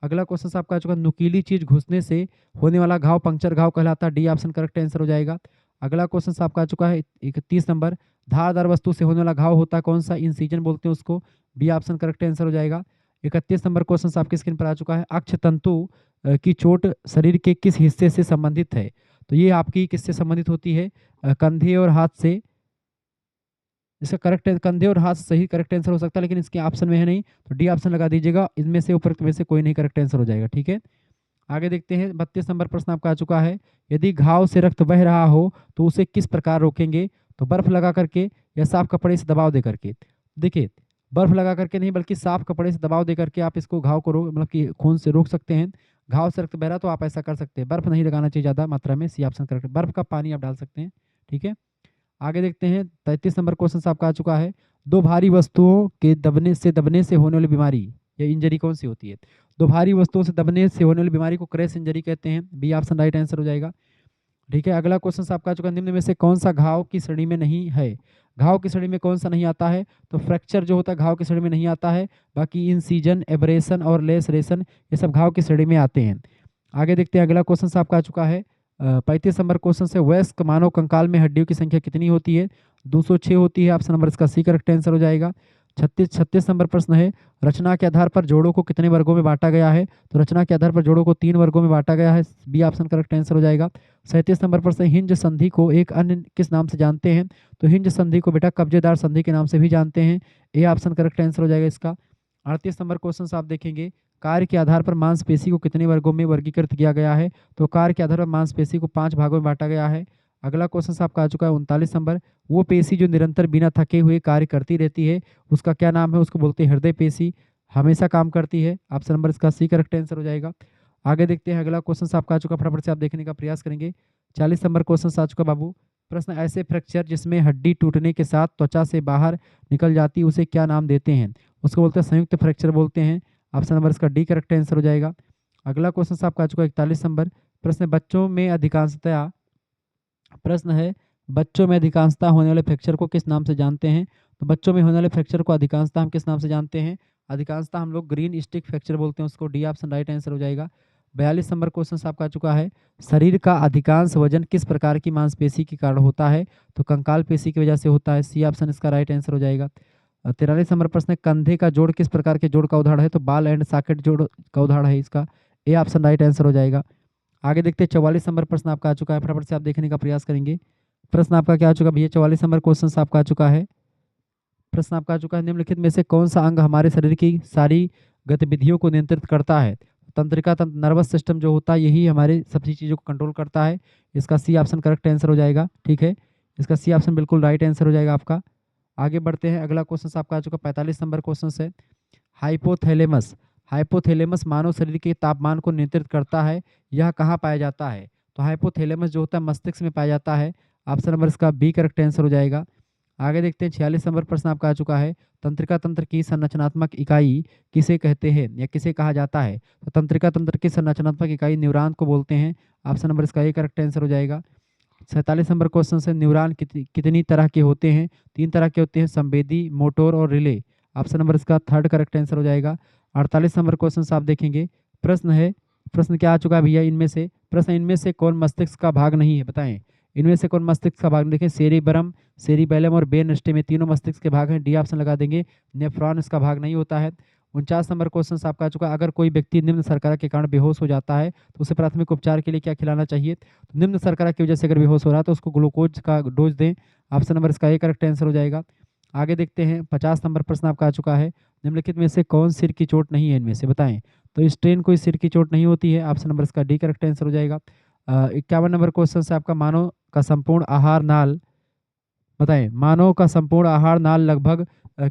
अगला क्वेश्चन आपका आ चुका, नुकीली चीज घुसने से होने वाला घाव पंक्चर घाव कहलाता है, डी ऑप्शन करेक्ट आंसर हो जाएगा। अगला क्वेश्चन आपका आ चुका है 31 नंबर, धारदार वस्तु से होने वाला घाव होता है कौन सा? इंसिजन बोलते हैं उसको, बी ऑप्शन करेक्ट आंसर हो जाएगा। 31 नंबर क्वेश्चन आपकी स्क्रीन पर आ चुका है, अक्ष तंतु की चोट शरीर के किस हिस्से से संबंधित है? तो ये आपकी किससे संबंधित होती है? कंधे और हाथ से। इसका करेक्ट कंधे और हाथ सही करेक्ट आंसर हो सकता है, लेकिन इसके ऑप्शन में है नहीं, तो डी ऑप्शन लगा दीजिएगा, इनमें से उपरोक्त में से कोई नहीं करेक्ट आंसर हो जाएगा, ठीक है। आगे देखते हैं, 32 नंबर प्रश्न आपका आ चुका है, यदि घाव से रक्त बह रहा हो तो उसे किस प्रकार रोकेंगे? तो बर्फ लगा करके या साफ कपड़े से दबाव दे करके। देखिए, बर्फ लगा करके नहीं बल्कि साफ कपड़े से दबाव दे करके आप इसको घाव को रोक मतलब कि खून से रोक सकते हैं। घाव से रक्त बह रहा तो आप ऐसा कर सकते हैं, बर्फ नहीं लगाना चाहिए ज़्यादा मात्रा में, सी ऑप्शन करेक्ट, बर्फ का पानी आप डाल सकते हैं, ठीक है। आगे देखते हैं, 33 नंबर क्वेश्चन आपका आ चुका है, दो भारी वस्तुओं के दबने से होने वाली बीमारी या इंजरी कौन सी होती है? दो भारी वस्तुओं से दबने से होने वाली बीमारी को क्रैश इंजरी कहते हैं, बी ऑप्शन राइट आंसर हो जाएगा, ठीक है। अगला क्वेश्चन आपका आ चुका है, निम्न में से कौन सा घाव की श्रेणी में नहीं है? घाव की श्रेणी में कौन सा नहीं आता है? तो फ्रैक्चर जो होता है घाव की श्रेणी में नहीं आता है, बाकी इंसीजन, एब्रेशन और लेसरेशन ये सब घाव की श्रेणी में आते हैं। आगे देखते हैं, अगला क्वेश्चन आपका आ चुका है 35 नंबर क्वेश्चन से, वयस्क मानव कंकाल में हड्डियों की संख्या कितनी होती है? 206 होती है, ऑप्शन नंबर इसका सी करेक्ट आंसर हो जाएगा। 36 नंबर प्रश्न है, रचना के आधार पर जोड़ों को कितने वर्गों में बांटा गया है? तो रचना के आधार पर जोड़ों को 3 वर्गों में बांटा गया है, बी ऑप्शन करेक्ट आंसर हो जाएगा। 37 नंबर प्रश्न, हिंज संधि को एक अन्य किस नाम से जानते हैं? तो हिंज संधि को बेटा कब्जेदार संधि के नाम से भी जानते हैं, ए ऑप्शन करेक्ट आंसर हो जाएगा इसका। 38 नंबर क्वेश्चन आप देखेंगे, कार्य के आधार पर मांसपेशी को कितने वर्गों में वर्गीकृत किया गया है? तो कार्य के आधार पर मांसपेशी को 5 भागों में बांटा गया है। अगला क्वेश्चन आपका आ चुका है 39 नंबर, वो पेशी जो निरंतर बिना थके हुए कार्य करती रहती है उसका क्या नाम है? उसको बोलते हैं हृदय पेशी, हमेशा काम करती है, ऑप्शन नंबर इसका सी करेक्ट आंसर हो जाएगा। आगे देखते हैं, अगला क्वेश्चन आपका आ चुका, फटाफट से आप देखने का प्रयास करेंगे। 40 नंबर क्वेश्चन आ चुका बाबू। प्रश्न, ऐसे फ्रैक्चर जिसमें हड्डी टूटने के साथ त्वचा से बाहर निकल जाती है उसे क्या नाम देते हैं? उसको बोलते हैं संयुक्त फ्रैक्चर बोलते हैं, ऑप्शन नंबर इसका डी करेक्ट आंसर हो जाएगा। अगला क्वेश्चन आपका आ चुका 41 नंबर प्रश्न, बच्चों में अधिकांशतः, प्रश्न है, बच्चों में अधिकांशतः होने वाले फ्रैक्चर को किस नाम से जानते हैं? तो बच्चों में होने वाले फ्रैक्चर को अधिकांशतः हम किस नाम से जानते हैं? अधिकांशतः हम लोग ग्रीन स्टिक फ्रैक्चर बोलते हैं उसको, डी ऑप्शन राइट आंसर हो जाएगा। 42 नंबर क्वेश्चन आपका आ चुका है, शरीर का अधिकांश वजन किस प्रकार की मांसपेशी के कारण होता है? तो कंकाल पेशी की वजह से होता है, सी ऑप्शन इसका राइट आंसर हो जाएगा। 43 नंबर प्रश्न है, कंधे का जोड़ किस प्रकार के जोड़ का उदाहरण है? तो बाल एंड सॉकेट जोड़ का उदाहरण है इसका, ए ऑप्शन राइट आंसर हो जाएगा। आगे देखते हैं, 44 नंबर प्रश्न आपका आ चुका है, फटाफट से आप देखने का प्रयास करेंगे। प्रश्न आपका क्या आ चुका भैया? 44 नंबर क्वेश्चन आपका आ चुका है। प्रश्न आपका आ चुका है, निम्नलिखित में से कौन सा अंग हमारे शरीर की सारी गतिविधियों को नियंत्रित करता है? तंत्रिका तंत्र, नर्वस सिस्टम जो होता है यही हमारे सभी चीज़ों को कंट्रोल करता है, इसका सी ऑप्शन करेक्ट आंसर हो जाएगा, ठीक है। इसका सी ऑप्शन बिल्कुल राइट आंसर हो जाएगा आपका। आगे बढ़ते हैं, अगला क्वेश्चन आपका आ चुका 45 नंबर क्वेश्चन है, हाइपोथैलेमस, हाइपोथैलेमस मानव शरीर के तापमान को नियंत्रित करता है, यह कहाँ पाया जाता है? तो हाइपोथैलेमस जो होता है मस्तिष्क में पाया जाता है, ऑप्शन नंबर इसका बी करेक्ट आंसर हो जाएगा। आगे देखते हैं 46 नंबर प्रश्न आपका आ चुका है। तंत्रिका तंत्र की संरचनात्मक इकाई किसे कहते हैं या किसे कहा जाता है? तो तंत्रिका तंत्र की संरचनात्मक इकाई न्यूरॉन को बोलते हैं। ऑप्शन नंबर इसका ए करेक्ट आंसर हो जाएगा। 47 नंबर क्वेश्चन से न्यूरॉन कितनी तरह के होते हैं? 3 तरह के होते हैं, संवेदी, मोटोर और रिले। ऑप्शन नंबर इसका थर्ड करेक्ट आंसर हो जाएगा। 48 नंबर क्वेश्चन आप देखेंगे, प्रश्न है, प्रश्न क्या आ चुका है भैया, इनमें से कौन मस्तिष्क का भाग नहीं है, बताएं। इनमें से कौन मस्तिष्क का भाग नहीं? देखिए सेरिबरम, सेरिबेलम और ब्रेन स्टेम में तीनों मस्तिष्क के भाग हैं। डी ऑप्शन लगा देंगे। नेफ्रॉन इसका भाग नहीं होता है। 49 नंबर क्वेश्चन आपका आ चुका है, अगर कोई व्यक्ति निम्न शर्करा के कारण बेहोश हो जाता है तो उसे प्राथमिक उपचार के लिए क्या खिलाना चाहिए? तो निम्न शर्करा की वजह से अगर बेहोश हो रहा है तो उसको ग्लूकोज का डोज दें। ऑप्शन नंबर इसका ए करेक्ट आंसर हो जाएगा। आगे देखते हैं 50 नंबर प्रश्न आपका आ चुका है, निम्नलिखित में से कौन सिर की चोट नहीं है इनमें से, बताएं। तो स्ट्रेन कोई सिर की चोट नहीं होती है। ऑप्शन नंबर इसका डी करेक्ट आंसर हो जाएगा। 51 नंबर क्वेश्चन से आपका, मानव का संपूर्ण आहार नाल, बताएं, मानव का संपूर्ण आहार नाल लगभग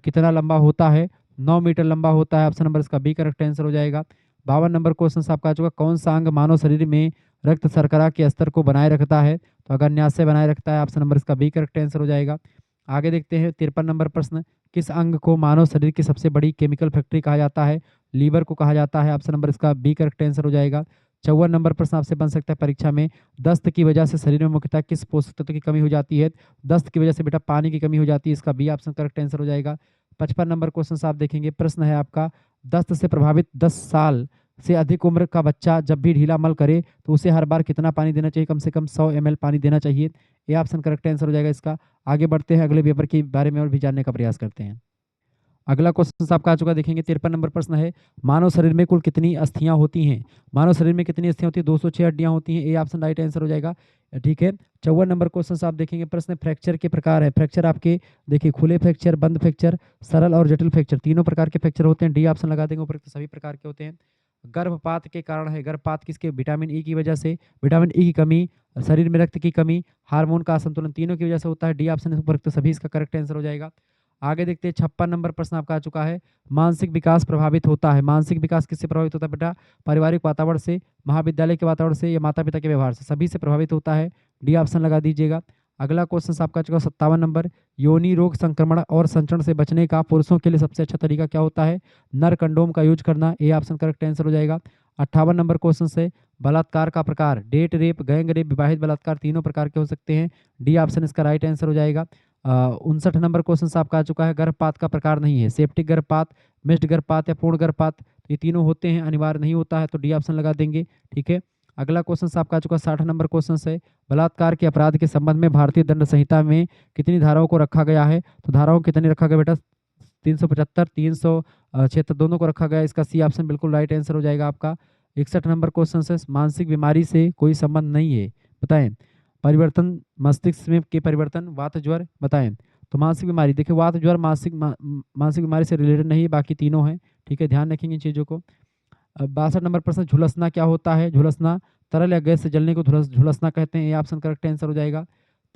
कितना लंबा होता है? 9 मीटर लंबा होता है। ऑप्शन नंबर इसका बी करेक्ट आंसर हो जाएगा। 52 नंबर क्वेश्चन आपका आ चुका, कौन सा अंग मानव शरीर में रक्त शर्करा के स्तर को बनाए रखता है? तो अग्न्याशय बनाए रखता है। ऑप्शन नंबर इसका बी करेक्ट आंसर हो जाएगा। आगे देखते हैं 53 नंबर प्रश्न, किस अंग को मानव शरीर की सबसे बड़ी केमिकल फैक्ट्री कहा जाता है? लीवर को कहा जाता है। ऑप्शन नंबर इसका बी करेक्ट आंसर हो जाएगा। 54 नंबर प्रश्न आपसे बन सकता है परीक्षा में, दस्त की वजह से शरीर में मुख्यतः किस पोषक तत्व की कमी हो जाती है? दस्त की वजह से बेटा पानी की कमी हो जाती है। इसका बी ऑप्शन करेक्ट आंसर हो जाएगा। 55 नंबर क्वेश्चन आप देखेंगे, प्रश्न है आपका, दस्त से प्रभावित 10 साल से अधिक उम्र का बच्चा जब भी ढीला मल करे तो उसे हर बार कितना पानी देना चाहिए? कम से कम 100 ml पानी देना चाहिए। ये ऑप्शन करेक्ट आंसर हो जाएगा इसका। आगे बढ़ते हैं, अगले पेपर के बारे में और भी जानने का प्रयास करते हैं। अगला क्वेश्चन आपका आ चुका, देखेंगे 53 नंबर प्रश्न है, मानव शरीर में कुल कितनी अस्थियां होती हैं? मानव शरीर में कितनी अस्थियां होती हैं? 206 हड्डियां होती हैं। ए ऑप्शन राइट आंसर हो जाएगा। ठीक है। 54 नंबर क्वेश्चन आप देखेंगे, प्रश्न फ्रैक्चर के प्रकार है। फ्रैक्चर आपके देखिए, खुले फ्रैक्चर, बंद फ्रैक्चर, सरल और जटिल फ्रैक्चर, तीनों प्रकार के फ्रैक्चर होते हैं। डी ऑप्शन लगा देंगे, उपरोक्त सभी प्रकार के होते हैं। गर्भपात के कारण है, गर्भपात किसके? विटामिन ई की वजह से। विटामिन ई की कमी, शरीर में रक्त की कमी, हार्मोन का असंतुलन, तीनों की वजह से होता है। डी ऑप्शन उपरोक्त सभी इसका करेक्ट आंसर हो जाएगा। आगे देखते हैं 56 नंबर प्रश्न आपका आ चुका है, मानसिक विकास प्रभावित होता है। मानसिक विकास किससे प्रभावित होता है बेटा? पारिवारिक वातावरण से, महाविद्यालय के वातावरण से, या माता पिता के व्यवहार से, सभी से प्रभावित होता है। डी ऑप्शन लगा दीजिएगा। अगला क्वेश्चन आपका आ चुका 57 नंबर, योनि रोग संक्रमण और संचरण से बचने का पुरुषों के लिए सबसे अच्छा तरीका क्या होता है? नर कंडोम का यूज करना। ए ऑप्शन करेक्ट आंसर हो जाएगा। 58 नंबर क्वेश्चन से, बलात्कार का प्रकार, डेट रेप, गैंग रेप, विवाहित बलात्कार, तीनों प्रकार के हो सकते हैं। डी ऑप्शन इसका राइट आंसर हो जाएगा। 59 नंबर क्वेश्चन आपका आ चुका है, गर्भपात का प्रकार नहीं है, सेप्टिक गर्भपात, मिश्र गर्भपात या पूर्ण गर्भपात, ये तीनों होते हैं, अनिवार्य नहीं होता है, तो डी ऑप्शन लगा देंगे। ठीक है। अगला क्वेश्चन आपका आ चुका 60 नंबर क्वेश्चन है, बलात्कार के अपराध के संबंध में भारतीय दंड संहिता में कितनी धाराओं को रखा गया है? तो धाराओं कितनी रखा गया बेटा? 375, 376 दोनों को रखा गया है। इसका सी ऑप्शन बिल्कुल राइट आंसर हो जाएगा आपका। 61 नंबर क्वेश्चन है, मानसिक बीमारी से कोई संबंध नहीं है, बताएं। परिवर्तन, मस्तिष्क में के परिवर्तन, वात ज्वर, बताएं। तो मानसिक बीमारी, देखिए वात ज्वर मानसिक बीमारी से रिलेटेड नहीं है, बाकी तीनों हैं। ठीक है, ध्यान रखेंगे इन चीज़ों को। 62 नंबर प्रश्न, झुलसना क्या होता है? झुलसना तरल या गैस से जलने को झुलसना कहते हैं। ये ऑप्शन करेक्ट आंसर हो जाएगा।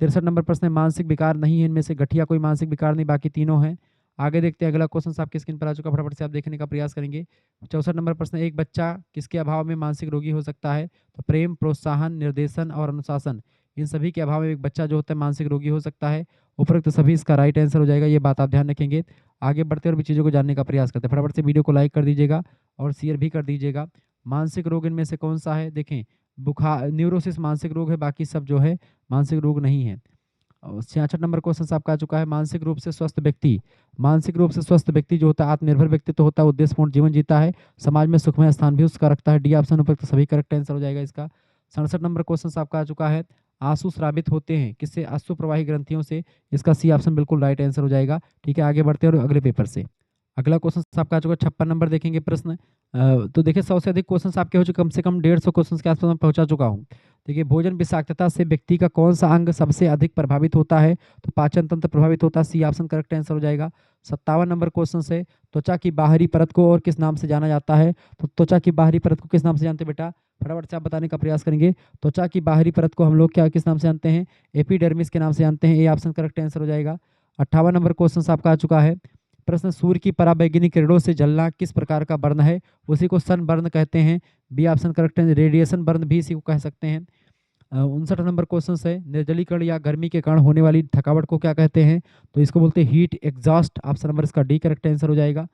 63 नंबर प्रश्न, मानसिक विकार नहीं है इनमें से, गठिया कोई मानसिक विकार नहीं, बाकी तीनों हैं। आगे देखते हैं, अगला क्वेश्चन आपकी स्क्रीन पर आ चुका, फटाफट से आप देखने का प्रयास करेंगे। 64 नंबर प्रश्न, एक बच्चा किसके अभाव में मानसिक रोगी हो सकता है? तो प्रेम, प्रोत्साहन, निर्देशन और अनुशासन, इन सभी के अभाव में एक बच्चा जो होता है मानसिक रोगी हो सकता है। उपरोक्त सभी इसका राइट आंसर हो जाएगा, ये बात आप ध्यान रखेंगे। आगे बढ़ते और भी चीज़ों को जानने का प्रयास करते हैं, फटाफट से वीडियो को लाइक कर दीजिएगा और शेयर भी कर दीजिएगा। मानसिक रोग इनमें से कौन सा है? देखें, बुखार, न्यूरोसिस मानसिक रोग है, बाकी सब जो है मानसिक रोग नहीं है। 66 नंबर क्वेश्चन आपका आ चुका है, मानसिक रूप से स्वस्थ व्यक्ति, मानसिक रूप से स्वस्थ व्यक्ति जो होता है आत्मनिर्भर व्यक्ति तो होता है, उद्देश्यपूर्ण जीवन जीता है, समाज में सुखमय स्थान भी उसका रखता है। डी ऑप्शन उपयुक्त सभी करेक्ट आंसर हो जाएगा इसका। 67 नंबर क्वेश्चन आपका आ चुका है, आंसू स्रावित होते हैं किससे? अश्रु प्रवाही ग्रंथियों से, इसका सी ऑप्शन बिल्कुल राइट आंसर हो जाएगा। ठीक है, आगे बढ़ते हैं और अगले पेपर से। अगला क्वेश्चन आपका आ चुका 56 नंबर, देखेंगे प्रश्न। तो देखिए 100 से अधिक क्वेश्चन आपके हो चुके, कम से कम 150 क्वेश्चन के आसपास मैं पहुंचा चुका हूं। देखिए, भोजन विषाक्तता से व्यक्ति का कौन सा अंग सबसे अधिक प्रभावित होता है? तो पाचन तंत्र प्रभावित होता है, सी ऑप्शन करेक्ट आंसर हो जाएगा। 57 नंबर क्वेश्चन से, त्वचा की बाहरी परत को और किस नाम से जाना जाता है? तो त्वचा की बाहरी परत को किस नाम से जानते हैं बेटा? फटाफट से आप बताने का प्रयास करेंगे। त्वचा की बाहरी परत को हम लोग क्या किस नाम से जानते हैं? एपिडर्मिस के नाम से जानते हैं। ए ऑप्शन करेक्ट आंसर हो जाएगा। 58 नंबर क्वेश्चन आपका आ चुका है, प्रश्न, सूर्य की पराबैंगनी किरणों से जलना किस प्रकार का बर्न है? उसी को सन बर्न कहते हैं। बी ऑप्शन करेक्ट है। रेडिएशन बर्न भी इसी को कह सकते हैं। 59 नंबर क्वेश्चन है, निर्जलीकरण या गर्मी के कारण होने वाली थकावट को क्या कहते हैं? तो इसको बोलते हैं हीट एग्जॉस्ट। ऑप्शन नंबर इसका डी करेक्ट आंसर हो जाएगा।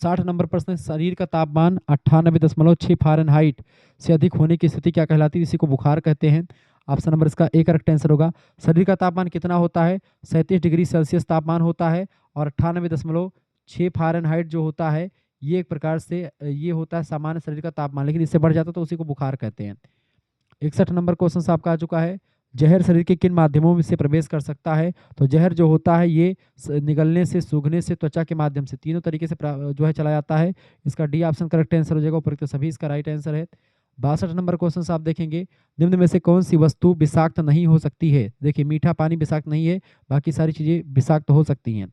60 नंबर प्रश्न है, शरीर का तापमान 98.6 फ़ारेनहाइट से अधिक होने की स्थिति क्या कहलाती है? इसी को बुखार कहते हैं। ऑप्शन नंबर इसका ए करेक्ट आंसर होगा। शरीर का तापमान कितना होता है? 37 डिग्री सेल्सियस तापमान होता है, और 98.6 फ़ारेनहाइट जो होता है ये एक प्रकार से ये होता है सामान्य शरीर का तापमान, लेकिन इससे बढ़ जाता है तो उसी को बुखार कहते हैं। 61 नंबर क्वेश्चन आपका आ चुका है, जहर शरीर के किन माध्यमों में से प्रवेश कर सकता है? तो जहर जो होता है ये निगलने से, सूंघने से, त्वचा के माध्यम से, तीनों तरीके से जो है चला जाता है। इसका डी ऑप्शन करेक्ट आंसर हो जाएगा। उपरोक्त सभी इसका राइट आंसर है। 62 नंबर क्वेश्चन आप देखेंगे, निम्न में से कौन सी वस्तु विषाक्त नहीं हो सकती है? देखिए मीठा पानी विषाक्त नहीं है, बाकी सारी चीजें विषाक्त हो सकती हैं।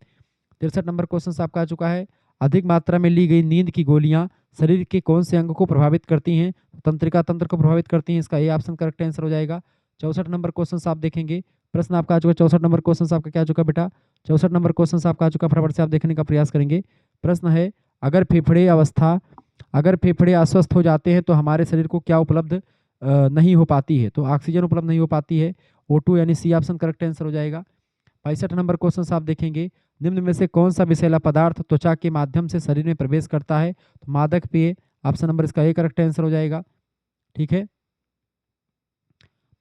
63 नंबर क्वेश्चन आपका आ चुका है, अधिक मात्रा में ली गई नींद की गोलियां शरीर के कौन से अंग को प्रभावित करती हैं? तंत्रिका तंत्र को प्रभावित करती हैं। इसका ए ऑप्शन करेक्ट आंसर हो जाएगा। 64 नंबर क्वेश्चन आप देखेंगे, प्रश्न आपका आ चुका है 64 नंबर क्वेश्चन आपका क्या आ चुका बेटा? 64 नंबर क्वेश्चन आपका आ चुका, फटाफट से आप देखने का प्रयास करेंगे। प्रश्न है, अगर फेफड़े अस्वस्थ हो जाते हैं तो हमारे शरीर को क्या उपलब्ध नहीं हो पाती है? तो ऑक्सीजन उपलब्ध नहीं हो पाती है, O2 यानी सी ऑप्शन करेक्ट आंसर हो जाएगा। 65 नंबर क्वेश्चन आप देखेंगे, निम्न में से कौन सा विषैला पदार्थ त्वचा के माध्यम से शरीर में प्रवेश करता है? तो मादक पेय। ऑप्शन नंबर इसका ए करेक्ट आंसर हो जाएगा। ठीक है,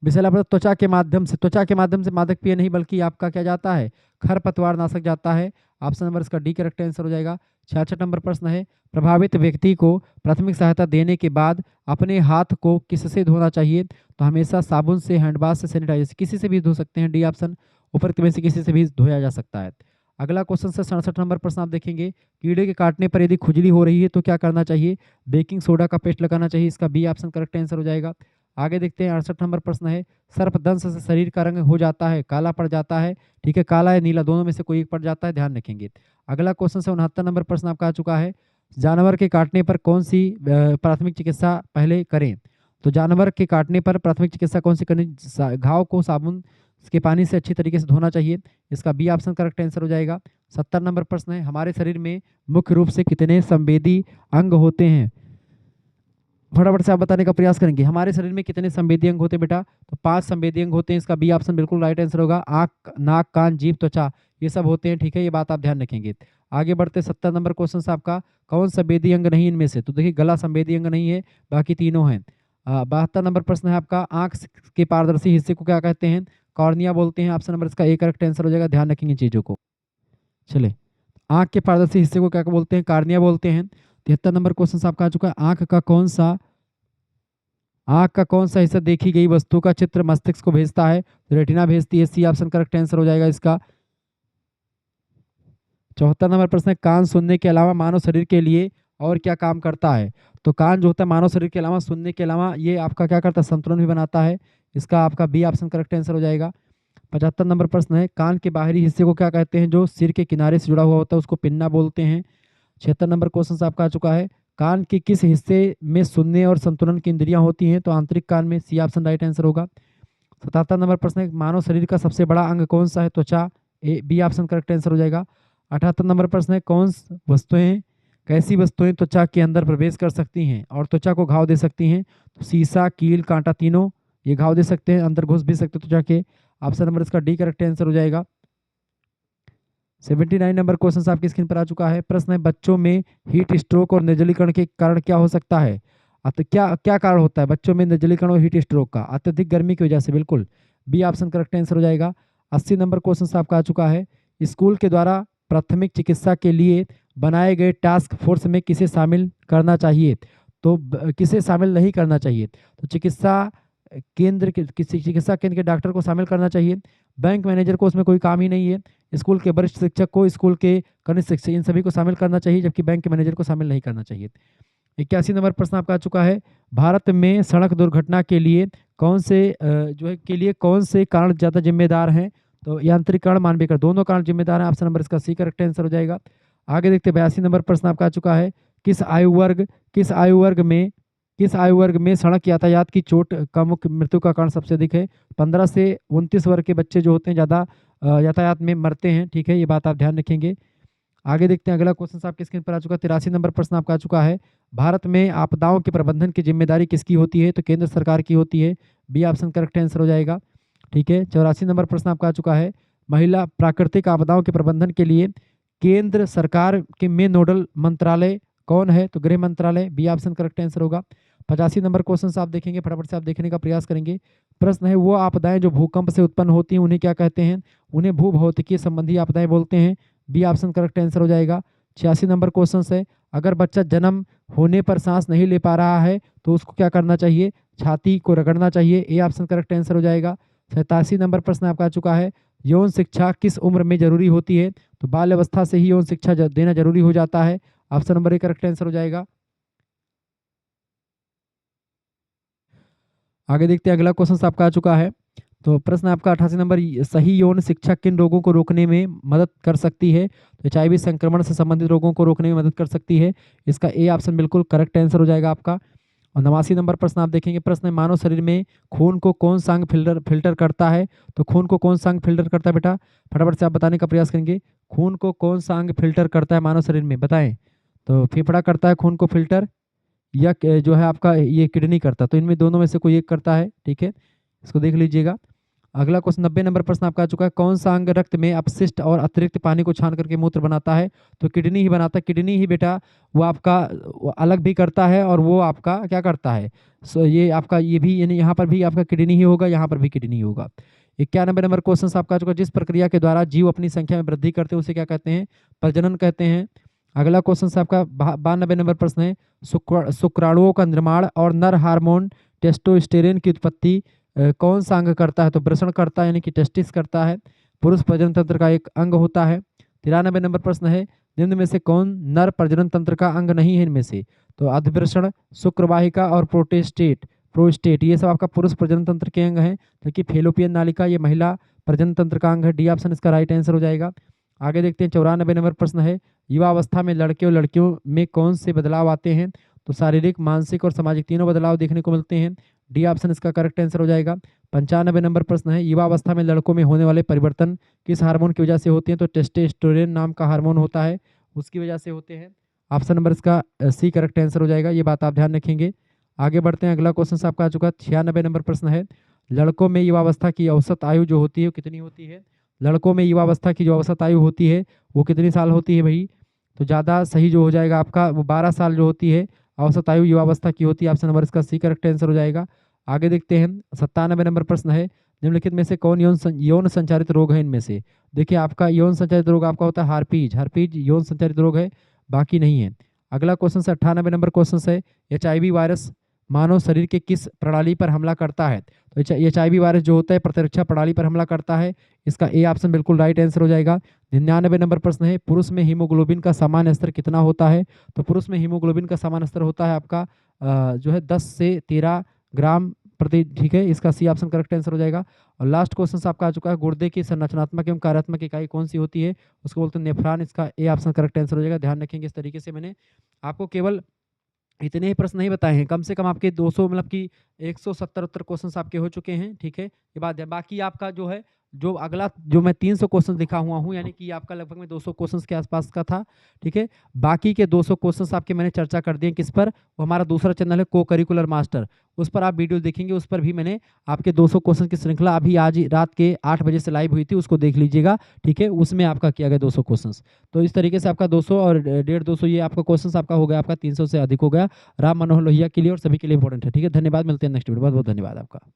विषैला पदार्थ त्वचा के माध्यम से मादक पेय नहीं बल्कि आपका क्या जाता है? खरपतवार नाशक जाता है। ऑप्शन नंबर इसका डी करेक्ट आंसर हो जाएगा। 66 नंबर प्रश्न है, प्रभावित व्यक्ति को प्राथमिक सहायता देने के बाद अपने हाथ को किससे धोना चाहिए? तो हमेशा साबुन से, हैंडवाश से, सैनिटाइजर से, किसी से भी धो सकते हैं। डी ऑप्शन, उपरोक्त में से किसी से भी धोया जा सकता है। अगला क्वेश्चन से 67 नंबर प्रश्न आप देखेंगे, कीड़े के काटने पर यदि खुजली हो रही है तो क्या करना चाहिए? बेकिंग सोडा का पेस्ट लगाना चाहिए। इसका बी ऑप्शन करेक्ट आंसर हो जाएगा। आगे देखते हैं 68 नंबर प्रश्न है, सर्पदंश से शरीर का रंग हो जाता है, काला पड़ जाता है। ठीक है, काला या नीला दोनों में से कोई एक पड़ जाता है, ध्यान रखेंगे। अगला क्वेश्चन से 69 नंबर प्रश्न आपका आ चुका है, जानवर के काटने पर कौन सी प्राथमिक चिकित्सा पहले करें? तो जानवर के काटने पर प्राथमिक चिकित्सा कौन सी करनी? घाव को साबुन के पानी से अच्छी तरीके से धोना चाहिए। इसका बी ऑप्शन करेक्ट आंसर हो जाएगा। 70 नंबर प्रश्न है, हमारे शरीर में मुख्य रूप से कितने संवेदी अंग होते हैं? फटाफट से आप बताने का प्रयास करेंगे, हमारे शरीर में कितने संवेदी अंग होते हैं बेटा? तो 5 संवेदी अंग होते हैं। इसका बी ऑप्शन बिल्कुल राइट आंसर होगा। आंख, नाक, कान, जीभ, त्वचा, ये सब होते हैं। ठीक है, ये बात आप ध्यान रखेंगे। आगे बढ़ते 70 नंबर क्वेश्चन आपका, कौन संवेदी अंग नहीं इनमें से? तो देखिए गला संवेदी अंग नहीं है, बाकी तीनों हैं। 72 नंबर प्रश्न है आपका, आंख के पारदर्शी हिस्से को क्या कहते हैं? कॉर्निया बोलते हैं। ऑप्शन नंबर इसका ए करेक्ट आंसर हो जाएगा, ध्यान रखेंगे चीजों को। चले, आंख के पारदर्शी हिस्से को क्या बोलते हैं? कार्निया बोलते हैं। 73 नंबर क्वेश्चन आपका आ चुका है, आंख का कौन सा हिस्सा देखी गई वस्तु का चित्र मस्तिष्क को भेजता है? तो रेटिना भेजती है। सी ऑप्शन करेक्ट आंसर हो जाएगा इसका। 74 नंबर प्रश्न है, कान सुनने के अलावा मानव शरीर के लिए और क्या काम करता है? तो कान जो होता है मानव शरीर के अलावा, सुनने के अलावा, ये आपका क्या करता है? संतुलन भी बनाता है। इसका आपका बी ऑप्शन करेक्ट आंसर हो जाएगा। 75 नंबर प्रश्न है, कान के बाहरी हिस्से को क्या कहते हैं? जो सिर के किनारे से जुड़ा हुआ होता है उसको पिन्ना बोलते हैं। 76 नंबर क्वेश्चन आपका आ चुका है, कान के किस हिस्से में सुनने और संतुलन की इंद्रियां होती हैं? तो आंतरिक कान में। सी ऑप्शन राइट आंसर होगा। 77 नंबर प्रश्न है, मानव शरीर का सबसे बड़ा अंग कौन सा है? त्वचा। A B option correct answer हो जाएगा। 78 नंबर प्रश्न है, कैसी वस्तुएं त्वचा के अंदर प्रवेश कर सकती हैं और त्वचा को घाव दे सकती हैं? तो शीशा, कील, कांटा, तीनों ये घाव दे सकते हैं, अंदर घुस भी सकते हैं त्वचा के। ऑप्शन नंबर इसका डी करेक्ट आंसर हो जाएगा। 79 नंबर क्वेश्चन आपकी स्क्रीन पर आ चुका है, प्रश्न है, बच्चों में हीट स्ट्रोक और निर्जलीकरण के कारण क्या हो सकता है? क्या क्या कारण होता है बच्चों में निर्जलीकरण और हीट स्ट्रोक का? अत्यधिक गर्मी की वजह से, बिल्कुल बी ऑप्शन करेक्ट आंसर हो जाएगा। 80 नंबर क्वेश्चन आपका आ चुका है, स्कूल के द्वारा प्राथमिक चिकित्सा के लिए बनाए गए टास्क फोर्स में किसे शामिल करना चाहिए? तो किसे शामिल नहीं करना चाहिए? तो चिकित्सा केंद्र के डॉक्टर को शामिल करना चाहिए, बैंक मैनेजर को उसमें कोई काम ही नहीं है, स्कूल के वरिष्ठ शिक्षक को, स्कूल के कनिष्ठ शिक्षक, इन सभी को शामिल करना चाहिए, जबकि बैंक के मैनेजर को शामिल नहीं करना चाहिए। 81 नंबर प्रश्न आपका आ चुका है, भारत में सड़क दुर्घटना के लिए कौन से कारण ज़्यादा जिम्मेदार हैं? तो यांत्रिकरण, मानवीकरण, दोनों कारण जिम्मेदार हैं। ऑप्शन नंबर इसका सी करेक्ट आंसर हो जाएगा। आगे देखते हैं 82 नंबर प्रश्न आपका आ चुका है, किस आयु वर्ग में सड़क यातायात की चोट का मुख्य मृत्यु का कारण सबसे अधिक है? 15 से 29 वर्ग के बच्चे जो होते हैं ज़्यादा यातायात में मरते हैं। ठीक है, ये बात आप ध्यान रखेंगे। आगे देखते हैं, अगला क्वेश्चन आपके स्क्रीन पर आ चुका है। 83 नंबर प्रश्न आपका आ चुका है। भारत में आपदाओं के प्रबंधन की जिम्मेदारी किसकी होती है? तो केंद्र सरकार की होती है। बी ऑप्शन करेक्ट आंसर हो जाएगा। ठीक है, 84 नंबर प्रश्न आपका आ चुका है। महिला प्राकृतिक आपदाओं के प्रबंधन के लिए केंद्र सरकार के में नोडल मंत्रालय कौन है? तो गृह मंत्रालय। बी ऑप्शन करेक्ट आंसर होगा। 85 नंबर क्वेश्चन आप देखेंगे, फटाफट से आप देखने का प्रयास करेंगे। प्रश्न है, वो आपदाएं जो भूकंप से उत्पन्न होती हैं उन्हें क्या कहते हैं? उन्हें भूभौतिकीय संबंधी आपदाएं बोलते हैं। बी ऑप्शन करेक्ट आंसर हो जाएगा। 86 नंबर क्वेश्चन है, अगर बच्चा जन्म होने पर सांस नहीं ले पा रहा है तो उसको क्या करना चाहिए? छाती को रगड़ना चाहिए। ए ऑप्शन करेक्ट आंसर हो जाएगा। 87 नंबर प्रश्न आपका आ चुका है। यौन शिक्षा किस उम्र में जरूरी होती है? तो बाल्य अवस्था से ही यौन शिक्षा देना जरूरी हो जाता है। Option number A correct answer हो जाएगा। आगे देखते हैं, अगला क्वेश्चन आपका आ चुका है। तो प्रश्न आपका 88 नंबर, सही यौन शिक्षा किन रोगों को रोकने में मदद कर सकती है? तो HIV संक्रमण से संबंधित रोगों को रोकने में मदद कर सकती है। इसका ए ऑप्शन बिल्कुल करेक्ट आंसर हो जाएगा आपका। और 89 नंबर प्रश्न आप देखेंगे, प्रश्न है, मानव शरीर में खून को कौन सा अंग फिल्टर करता है? तो खून को कौन सा अंग फिल्टर करता है बेटा? फटाफट से आप बताने का प्रयास करेंगे। खून को कौन सा अंग फिल्टर करता है मानव शरीर में, बताएं। तो फेफड़ा करता है खून को फिल्टर, या जो है आपका ये किडनी करता है? तो इनमें दोनों में से कोई एक करता है। ठीक है, इसको देख लीजिएगा। अगला क्वेश्चन 90 नंबर प्रश्न आपका आ चुका है। कौन सा अंग रक्त में अपशिष्ट और अतिरिक्त पानी को छान करके मूत्र बनाता है? तो किडनी ही बनाता है। किडनी ही बेटा वो आपका वो अलग भी करता है और वो आपका क्या करता है, सो ये आपका ये भी, यानी यहाँ पर भी आपका किडनी ही होगा, यहाँ पर भी किडनी ही होगा। 91 नंबर क्वेश्चन आपका आ चुका है। जिस प्रक्रिया के द्वारा जीव अपनी संख्या में वृद्धि करते हैं उसे क्या कहते हैं? प्रजनन कहते हैं। अगला क्वेश्चन आपका 92 नंबर प्रश्न है। शुक्राणुओं का निर्माण और नर हार्मोन टेस्टोस्टेरोन की उत्पत्ति कौन सा अंग करता है? तो वृषण करता है, यानी कि टेस्टिस करता है। पुरुष प्रजनन तंत्र का एक अंग होता है। 93 नंबर प्रश्न है, निम्न में से कौन नर प्रजनन तंत्र का अंग नहीं है? इनमें से तो अधिवृषण, शुक्रवाहिका और प्रोस्टेट ये सब आपका पुरुष प्रजनन तंत्र के अंग हैं, जबकि फेलोपियन नालिका ये महिला प्रजनन तंत्र का अंग है। डी ऑप्शन इसका राइट आंसर हो जाएगा। आगे देखते हैं, 94 नंबर प्रश्न है, युवा अवस्था में लड़के और लड़कियों में कौन से बदलाव आते हैं? तो शारीरिक, मानसिक और सामाजिक तीनों बदलाव देखने को मिलते हैं। डी ऑप्शन इसका करेक्ट आंसर हो जाएगा। 95 नंबर प्रश्न है, युवा अवस्था में लड़कों में होने वाले परिवर्तन किस हार्मोन की वजह से होते हैं? तो टेस्टोस्टेरोन नाम का हार्मोन होता है, उसकी वजह से होते हैं। ऑप्शन नंबर इसका सी करेक्ट आंसर हो जाएगा। ये बात आप ध्यान रखेंगे। आगे बढ़ते हैं, अगला क्वेश्चन आपका आ चुका है। 96 नंबर प्रश्न है, लड़कों में युवावस्था की औसत आयु जो होती है वो कितनी होती है? लड़कों में युवावस्था की जो औसत आयु होती है वो कितनी साल होती है भाई? तो ज़्यादा सही जो हो जाएगा आपका वो 12 साल जो होती है औसत आयु युवावस्था की होती है। ऑप्शन नंबर इसका सी करेक्ट आंसर हो जाएगा। आगे देखते हैं, 97 नंबर प्रश्न है, निम्नलिखित में से कौन यौन संचारित रोग है? इनमें से देखिए, आपका यौन संचारित रोग आपका होता है हार्पीज यौन संचारित रोग है, बाकी नहीं है। अगला क्वेश्चन है 98 नंबर क्वेश्चन है, HIV वायरस मानव शरीर के किस प्रणाली पर हमला करता है? तो HIV वायरस जो होता है प्रतिरक्षा प्रणाली पर हमला करता है। इसका ए ऑप्शन बिल्कुल राइट आंसर हो जाएगा। 99 नंबर प्रश्न है, पुरुष में हीमोग्लोबिन का सामान्य स्तर कितना होता है? तो पुरुष में हीमोग्लोबिन का सामान्य स्तर होता है आपका जो है 10 से 13 ग्राम प्रति। ठीक है, इसका सी ऑप्शन करेक्ट आंसर हो जाएगा। और लास्ट क्वेश्चन आपका आ चुका है, गुर्दे की संरचनात्मक एवं कार्यात्मक इकाई कौन सी होती है? उसको बोलते हैं नेफ्रॉन। इसका ए ऑप्शन करेक्ट आंसर हो जाएगा। ध्यान रखेंगे, इस तरीके से मैंने आपको केवल इतने ही प्रश्न नहीं बताए हैं, कम से कम आपके 200 मतलब कि 170 उत्तर क्वेश्चन आपके हो चुके हैं। ठीक है, ये बात है। बाकी आपका जो है जो अगला जो मैं 300 क्वेश्चन दिखा हुआ हूँ, यानी कि आपका लगभग में 200 क्वेश्चन के आसपास का था। ठीक है, बाकी के 200 क्वेश्चन आपके मैंने चर्चा कर दिए। किस पर? वो हमारा दूसरा चैनल है को करिकुलर मास्टर, उस पर आप वीडियो देखेंगे। उस पर भी मैंने आपके 200 क्वेश्चन की श्रृंखला अभी आज रात के 8 बजे से लाइव हुई थी, उसको देख लीजिएगा। ठीक है, उसमें आपका किया गया 200 क्वेश्चन। तो इस तरीके से आपका 200 और 150 ये आपका क्वेश्चन आपका हो गया, आपका 300 से अधिक हो गया। राम मनोहर लोहिया के लिए और सभी के लिए इंपॉर्टेंट है। ठीक है, धन्यवाद, मिलते हैं नेक्स्ट वीडियो। बहुत बहुत धन्यवाद आपका।